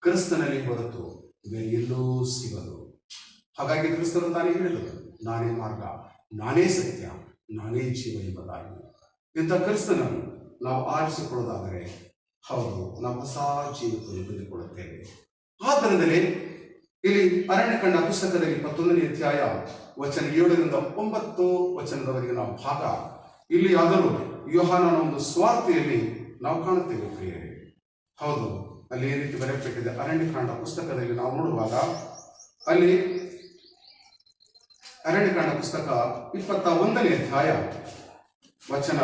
S1: ಕ್ರಿಸ್ತನಲ್ಲಿ ಹೊರತು ಬೇರೆ ಎಲ್ಲೂ ಸಿಗದು. ಹಾಗಾಗಿ ಕ್ರಿಸ್ತನು ತಾನೇ ಹೇಳಿದರು, ನಾನೇ ಮಾರ್ಗ, ನಾನೇ ಸತ್ಯ, ನಾನೇ ಜೀವ ಎಂಬುದಾಗಿ. ಇಂಥ ಕ್ರಿಸ್ತನನ್ನು ನಾವು ಆರಿಸಿಕೊಳ್ಳೋದಾದರೆ ಹೌದು, ನಾವು ಹೊಸ ಜೀವಿತವನ್ನು ಹೊಂದಿಕೊಳ್ಳುತ್ತೇವೆ. ಆದ್ದರಿಂದಲೇ ಇಲ್ಲಿ ಅರಣ್ಯಕಾಂಡ ಪುಸ್ತಕದಲ್ಲಿ 21ನೇ ಅಧ್ಯಾಯ ವಚನ 7ರಿಂದ 9 ವಚನದವರೆಗಿನ ಭಾಗ ಇಲ್ಲಿ ಆದರೂ ಯೋಹಾನನ ಒಂದು ಸ್ವಾರ್ಥೆಯಲ್ಲಿ ನಾವು ಕಾಣುತ್ತೇವೆ ಪ್ರಿಯರೇ. ಹೌದು, ಅಲ್ಲಿ ಈ ರೀತಿ ಬರೆಯಲ್ಪಟ್ಟಿದೆ. ಅರಣ್ಯಕಾಂಡ ಪುಸ್ತಕದಲ್ಲಿ ನಾವು ನೋಡುವಾಗ ಅಲ್ಲಿ ಅರಣ್ಯಕಾಂಡ ಪುಸ್ತಕ 21ನೇ ಅಧ್ಯಾಯ ವಚನ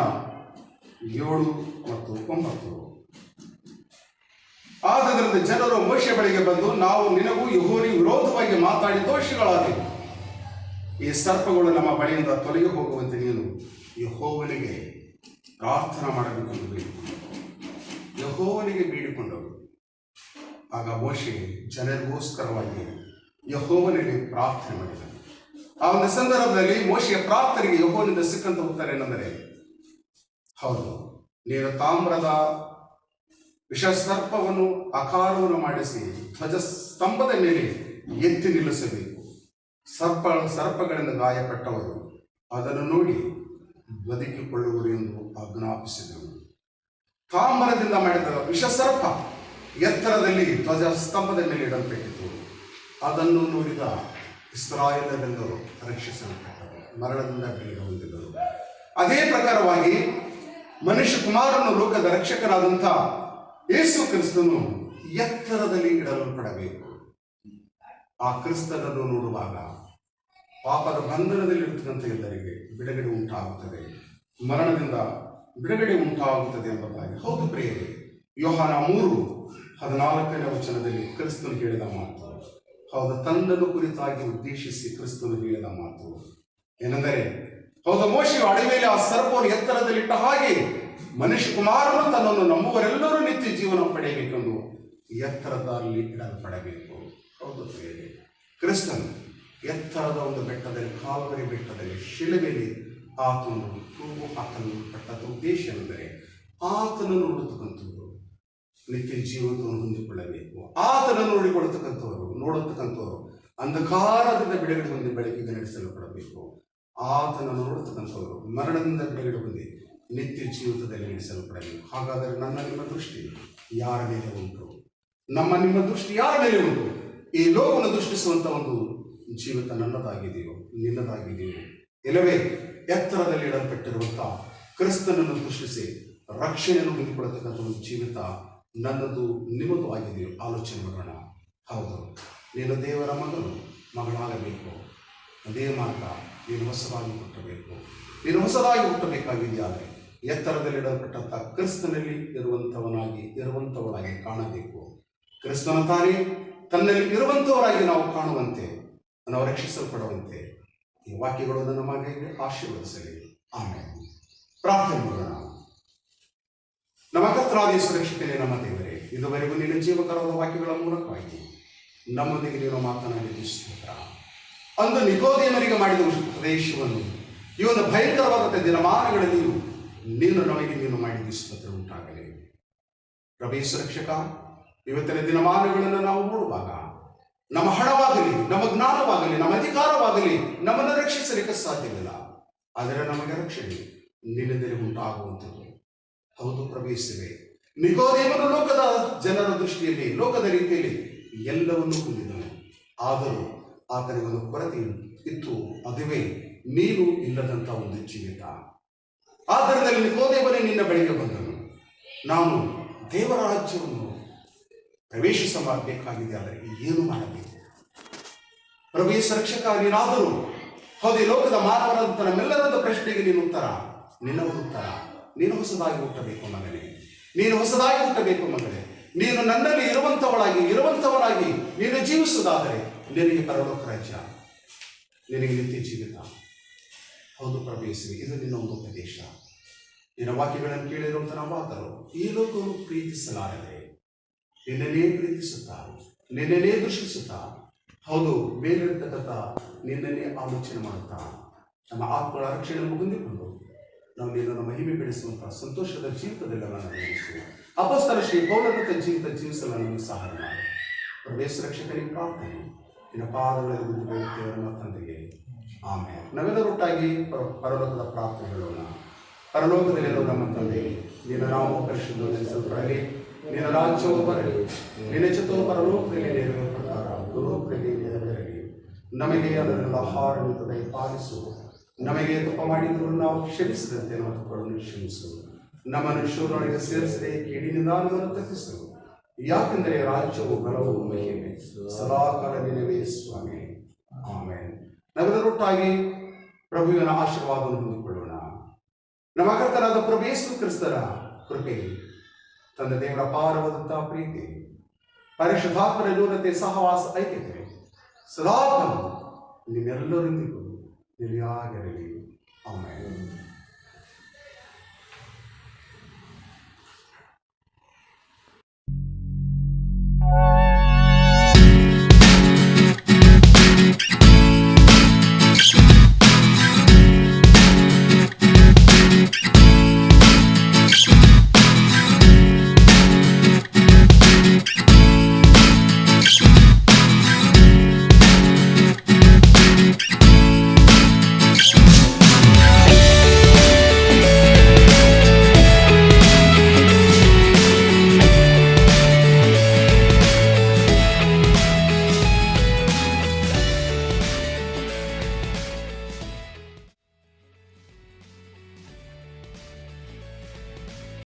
S1: 7 ಮತ್ತು 9. ಆದ್ದರಿಂದ ಜನರು ಮೋಶೆ ಬಳಿಗೆ ಬಂದು, ನಾವು ನಿನಗೂ ಯೆಹೋವನಿಗೂ ವಿರೋಧವಾಗಿ ಮಾತಾಡಿ ದೋಷಿಗಳಾದೆವು. ಈ ಸರ್ಪಗಳು ನಮ್ಮ ಬಳಿಯಿಂದ ತೊಲಗಿ ಹೋಗುವಂತೆ ನೀನು ಯೆಹೋವನಿಗೆ ಪ್ರಾರ್ಥನಾ ಮಾಡಬೇಕೆಂದು ಬೇಡಿಕೊಂಡರು. ಯೆಹೋವನಿಗೆ ಬೇಡಿಕೊಂಡರು. ಆಗ ಮೋಶೆ ಜನರಿಗೋಸ್ಕರವಾಗಿ ಯೆಹೋವನಿಗೆ ಪ್ರಾರ್ಥನೆ ಮಾಡಿದನು. ಆ ಒಂದು ಸಂದರ್ಭದಲ್ಲಿ ಮೋಶೆಯ ಪ್ರಾರ್ಥನೆಗೆ ಯೆಹೋವನಿಂದ ಸಿಕ್ಕಂತ ಉತ್ತರ ಏನೆಂದರೆ, ಹೌದು, ನೀನು ತಾಮ್ರದ ವಿಷಸರ್ಪವನ್ನು ಆಕಾರವನ್ನು ಮಾಡಿಸಿ ಧ್ವಜ ಸ್ತಂಭದ ಮೇಲೆ ಎತ್ತಿ ನಿಲ್ಲಿಸಬೇಕು. ಸರ್ಪಗಳಿಂದ ಗಾಯಪಟ್ಟವರು ಅದನ್ನು ನೋಡಿ ಬದುಕಿಕೊಳ್ಳುವರು ಎಂದು ಆಜ್ಞಾಪಿಸಿದರು. ತಾಮ್ರದಿಂದ ಮಾಡಿದ ವಿಷಸರ್ಪ ಎತ್ತರದಲ್ಲಿ ಧ್ವಜ ಸ್ತಂಭದ ಮೇಲೆ ಇಡಲ್ಪಟ್ಟಿತು. ಅದನ್ನು ನೋಡಿದ ಇಸ್ರಾಯೇಲರೆಲ್ಲರೂ ರಕ್ಷಿಸಲ್ಪಟ್ಟರು, ಮರಣದಿಂದ ಬಿಡುಗಡೆ ಹೊಂದಿದರು. ಅದೇ ಪ್ರಕಾರವಾಗಿ ಮನುಷ್ಯ ಕುಮಾರನು ಲೋಕದ ರಕ್ಷಕನಾದಂಥ ಯೇಸು ಕ್ರಿಸ್ತನು ಎತ್ತರದಲ್ಲಿ ಇಡಲ್ಪಡಬೇಕು. ಆ ಕ್ರಿಸ್ತನನ್ನು ನೋಡುವಾಗ ಪಾಪದ ಬಂಧನದಲ್ಲಿರ್ತಕ್ಕಂಥ ಎಲ್ಲರಿಗೆ ಬಿಡುಗಡೆ ಉಂಟಾಗುತ್ತದೆ, ಮರಣದಿಂದ ಬಿಡುಗಡೆ ಉಂಟಾಗುತ್ತದೆ ಎಂಬುದಾಗಿ. ಹೌದು ಪ್ರಿಯರೇ, ಯೋಹಾನ 3:14ನೇ ವಚನದಲ್ಲಿ ಕ್ರಿಸ್ತನು ಹೇಳಿದ ಮಾತು. ಹೌದು, ತನ್ನನ್ನು ಕುರಿತಾಗಿ ಉದ್ದೇಶಿಸಿ ಕ್ರಿಸ್ತನು ಹೇಳಿದ ಮಾತು ಏನೆಂದರೆ, ಹೌದು, ಮೋಶೆಯು ಅಡವಿಯಲ್ಲಿ ಆ ಸರ್ಪವನ್ನು ಎತ್ತರದಲ್ಲಿಟ್ಟ ಹಾಗೆ ಮನುಷ್ಯ ಕುಮಾರನು ತನ್ನನ್ನು ನಂಬುವರೆಲ್ಲರೂ ನಿತ್ಯ ಜೀವನ ಪಡೆಯಬೇಕೆಂದು ಎತ್ತರದಲ್ಲಿ ಇಡಲ್ಪಡಬೇಕು. ಹೌದು ಪ್ರಿಯರೇ, ಕ್ರಿಸ್ತನು ಎತ್ತರದ ಒಂದು ಬೆಟ್ಟದಲ್ಲಿ, ಕಾಲ್ವರಿ ಬೆಟ್ಟದಲ್ಲಿ ಶಿಲುಬೆಯಲ್ಲಿ ಆತನು ತೂಗು ಹಾಕಲು ಪಟ್ಟದ ಉದ್ದೇಶ ಎಂದರೆ ಆತನನ್ನು ನೋಡತಕ್ಕಂಥವರು ನಿತ್ಯ ಜೀವನವನ್ನು ಹೊಂದಿಕೊಳ್ಳಬೇಕು. ಆತನನ್ನು ನೋಡತಕ್ಕಂಥವರು ಅಂಧಕಾರದಿಂದ ಬಿಡುಗಡೆ ಹೊಂದಿ ಬೆಳಕಿಗೆ ನಡೆಸಲ್ಪಡಬೇಕು. ಆತನನ್ನು ನೋಡತಕ್ಕಂಥವರು ಮರಣದಿಂದ ಬಿಡುಗಡೆ ಹೊಂದಿ ನಿತ್ಯ ಜೀವಿತದಲ್ಲಿ ನಡೆಸಲ್ಪಡಬೇಕು. ಹಾಗಾದರೆ ನನ್ನ ನಿಮ್ಮ ದೃಷ್ಟಿ ಯಾರ ಮೇಲೆ ಉಂಟು? ನಿಮ್ಮ ದೃಷ್ಟಿ ಯಾರ ಮೇಲೆ ಉಂಟು? ಈ ಲೋಕವನ್ನು ದೃಷ್ಟಿಸುವಂಥ ಒಂದು ಜೀವಿತ ನನ್ನದಾಗಿದೆಯೋ, ನಿನ್ನದಾಗಿದೆಯೋ? ಇಲ್ಲವೇ ಎತ್ತರದಲ್ಲಿ ಇಡಲ್ಪಟ್ಟಿರುವಂಥ ಕ್ರಿಸ್ತನನ್ನು ದೃಷ್ಟಿಸಿ ರಕ್ಷಣೆಯನ್ನು ಹೊಂದಿಕೊಳ್ಳತಕ್ಕಂಥ ಒಂದು ಜೀವಿತ ನನ್ನದು, ನಿಮ್ಮದು ಆಗಿದೆಯೋ? ಆಲೋಚನೆ ಮಾಡೋಣ. ಹೌದು, ನೀನು ದೇವರ ಮಗಳಾಗಬೇಕು. ಅದೇ ಮಾರ್ಗ, ನೀನು ಹೊಸದಾಗಿ ಹುಟ್ಟಬೇಕು. ನೀನು ಹೊಸದಾಗಿ ಹುಟ್ಟಬೇಕಾಗಿದೆಯಾದರೆ ಎತ್ತರದಲ್ಲಿಡಲ್ಪಟ್ಟಂಥ ಕ್ರಿಸ್ತನಲ್ಲಿ ಇರುವಂಥವನಾಗಿ ಕಾಣಬೇಕು. ಕ್ರಿಸ್ತನ ತಾನೇ ತನ್ನಲ್ಲಿ ಇರುವಂಥವರಾಗಿ ನಾವು ಕಾಣುವಂತೆ, ನಾವು ರಕ್ಷಿಸಲ್ಪಡುವಂತೆ ಈ ವಾಕ್ಯಗಳು ನನ್ನ ಮಗನಿಗೆ ಆಶೀರ್ವದಿಸಲಿ. ಆಮೇಲೆ ಪ್ರಾರ್ಥನೆ ಮಾಡೋಣ. ನಮ್ಮ ಕರ್ತನಾದ ಸುರಕ್ಷಿತನೇ, ನಮ್ಮ ದೇವರೇ, ಇದುವರೆಗೂ ನಿನ್ನ ಜೀವಕರವಾದ ವಾಕ್ಯಗಳ ಮೂಲಕವಾಗಿ ನಮ್ಮೊಂದಿಗೆ ನೀನು ಮಾತನಾಡಿದ ಸ್ತೋತ್ರ. ಅಂದು ನಿಕೋದೇಮರಿಗೆ ಮಾಡಿದ ಉಪದೇಶವನ್ನು ಈ ಒಂದು ಭಯಂಕರವಾದಂಥ ದಿನಮಾನಗಳಲ್ಲಿಯೂ ನೀನು ಮಾಡಿದ ಸ್ತೋತ್ರ ಉಂಟಾಗಲಿ. ಪ್ರಭು ಸುರಕ್ಷಕ, ಇವತ್ತಿನ ದಿನಮಾನಗಳನ್ನು ನಾವು ನೋಡುವಾಗ ನಮ್ಮ ಹಣವಾಗಲಿ, ನಮ್ಮ ಜ್ಞಾನವಾಗಲಿ, ನಮ್ಮ ಅಧಿಕಾರವಾಗಲಿ ನಮ್ಮನ್ನು ರಕ್ಷಿಸಲಿಕ್ಕೆ ಸಾಧ್ಯವಿಲ್ಲ. ಆದರೆ ನಮಗೆ ರಕ್ಷಣೆ ನಿನ್ನಿಂದಲೇ ಉಂಟಾಗುವಂಥದ್ದು. ಹೌದು ಪ್ರವೇಶಿಸಿವೆ. ನಿಕೋದೇಮನು ಲೋಕದ ಜನರ ದೃಷ್ಟಿಯಲ್ಲಿ, ಲೋಕದ ರೀತಿಯಲ್ಲಿ ಎಲ್ಲವನ್ನೂ ಹೊಂದಿದನು. ಆದರೂ ಆತನಿಗೆ ಒಂದು ಕೊರತೆ ಇತ್ತು, ಅದುವೇ ನೀನು ಇಲ್ಲದಂಥ ಒಂದು ಜೀವಿತ. ಆದ್ದರಿಂದ ನಿಕೋದೇಮನೇ ನಿನ್ನ ಬಳಿಗೆ ಬಂದನು. ನಾನು ದೇವರ ರಾಜ್ಯವನ್ನು ಪ್ರವೇಶಿಸಬೇಕಾಗಿದೆ, ಆದರೆ ಏನು ಮಾಡಬೇಕು? ಪ್ರಭು ರಕ್ಷಕ, ನೀನಾದರೂ ಹೌದು, ಲೋಕದ ಮಾನವರಂತ ನಮ್ಮೆಲ್ಲರದ್ದು ಪ್ರಶ್ನೆಗೆ ನಿನ್ನ ಉತ್ತರ. ನೀನು ಹೊಸದಾಗಿ ಹುಟ್ಟಬೇಕು ಮಗನೇ, ನೀನು ಹೊಸದಾಗಿ ಹುಟ್ಟಬೇಕು ಮಗಳೇ. ನೀನು ನನ್ನಲ್ಲಿ ಇರುವಂಥವನಾಗಿ ನೀನು ಜೀವಿಸುವುದಾದರೆ ನಿನಗೆ ಪರಲೋಕ ರಾಜ್ಯ, ನಿನಗೆ ನಿತ್ಯ ಜೀವಿತ. ಹೌದು ಪ್ರವೇಶಿಸಿ, ಇದು ನಿನ್ನ ಒಂದು ಉಪದೇಶ. ನಿನ್ನ ವಾಕ್ಯಗಳನ್ನು ಕೇಳಿರುವಂಥ ನಾವಾದರೂ ಈ ಲೋಕವನ್ನು ಪ್ರೀತಿಸಲಾರದೆ ನಿನ್ನನ್ನೇ ಪ್ರೀತಿಸುತ್ತಾ, ನಿನ್ನನ್ನೇ ದೃಷ್ಟಿಸುತ್ತಾ, ಹೌದು ಬೇರೆರ್ತಕ್ಕಂಥ ನಿನ್ನನ್ನೇ ಆಲೋಚನೆ ಮಾಡುತ್ತಾ ನಮ್ಮ ಆತ್ಮಗಳ ರಕ್ಷಣೆಯನ್ನು ಹೊಂದಿಕೊಂಡು ನಾವು ನಿನ್ನನ್ನು ಮಹಿಮೆ ಬೆಳೆಸುವಂಥ ಸಂತೋಷದ ಜೀವಿತದಲ್ಲಿ ನಾನು ನಡೆಸು. ಅಪೊಸ್ತಲ ಶ್ರೀ ಪೌಲನಂಥ ಜೀವಿಸಲು ನಮಗೆ ಸಹಾಯ ಮಾಡಿ. ಪ್ರವೇಶ ರಕ್ಷಕನಿಗೆ ಪ್ರಾರ್ಥನೆ ನಿನ್ನ ಪಾದಗಳಲ್ಲಿ ಬಿದ್ದು ಬೇಡುತ್ತೇವೆ ನಮ್ಮ ತಂದೆಗೆ. ಆಮೇಲೆ ನಾವೆಲ್ಲರೊಟ್ಟಾಗಿ ಪರಲೋಕದ ಪ್ರಾರ್ಥನೆ ಹೇಳೋಣ. ಪರಲೋಕದಲ್ಲಿರೋ ನಮ್ಮ ತಂದೆ, ನಿನ್ನ ನಾವು ಪರಿಶುದ್ಧಗೊಳಿಸಲ್ಪಡಲಿ. ನಿನ್ನ ರಾಜ್ಯವು ಬರಲಿ, ನಿನ್ನ ಚಿತ್ತವು ಪರಲೋಕದಲ್ಲಿ ನೆರವೇರುವ ಪ್ರಕಾರ ಭೂಲೋಕದಲ್ಲಿ ನೆರವೇರಲಿ. ನಮಗೆ ಅದರಿಂದ ಆಹಾರವನ್ನು ದಯಪಾಲಿಸು, ನಮಗೆ ತಪ್ಪು ಮಾಡಿದರೂ ನಾವು ಕ್ಷಮಿಸಿದಂತೆ ನಮ್ಮ ತಪ್ಪುಗಳನ್ನು ಕ್ಷಮಿಸು, ನಮ್ಮನ್ನು ಶೋಧನೆಗೆ ಸೇರಿಸದೆ ಕೇಡಿನಿಂದ ನಮ್ಮನ್ನು ತಪ್ಪಿಸು. ಯಾಕೆಂದರೆ ರಾಜ್ಯವು ಬಲವು ಮಹಿಮೆ ಸದಾಕಾಲ ನಿನವೇ ಸ್ವಾಮಿ. ಆಮೇಲೆ ನಾವೆಲ್ಲರೊಟ್ಟಾಗಿ ಪ್ರಭುವಿನ ಆಶೀರ್ವಾದವನ್ನು ಹೊಂದಿಕೊಳ್ಳೋಣ. ನಮ್ಮ ಕರ್ತನಾದ ಪ್ರಭು ಯೇಸು ಕ್ರಿಸ್ತರ ಕೃಪೆ, ತಂದೆ ದೇವರ ಅಪಾರವಾದಂತಹ ಪ್ರೀತಿ, ಪರಿಶುದ್ಧಾತ್ಮರ ನ್ಯೂನತೆ, ಸಹವಾಸ, ಐಕ್ಯತೆ ಸದಾಕಾಲ ನಿಮ್ಮೆಲ್ಲರೊಂದಿಗೂ ನಿಲಿಯಾಗಿರಲಿ. ಆಮೇಲೆ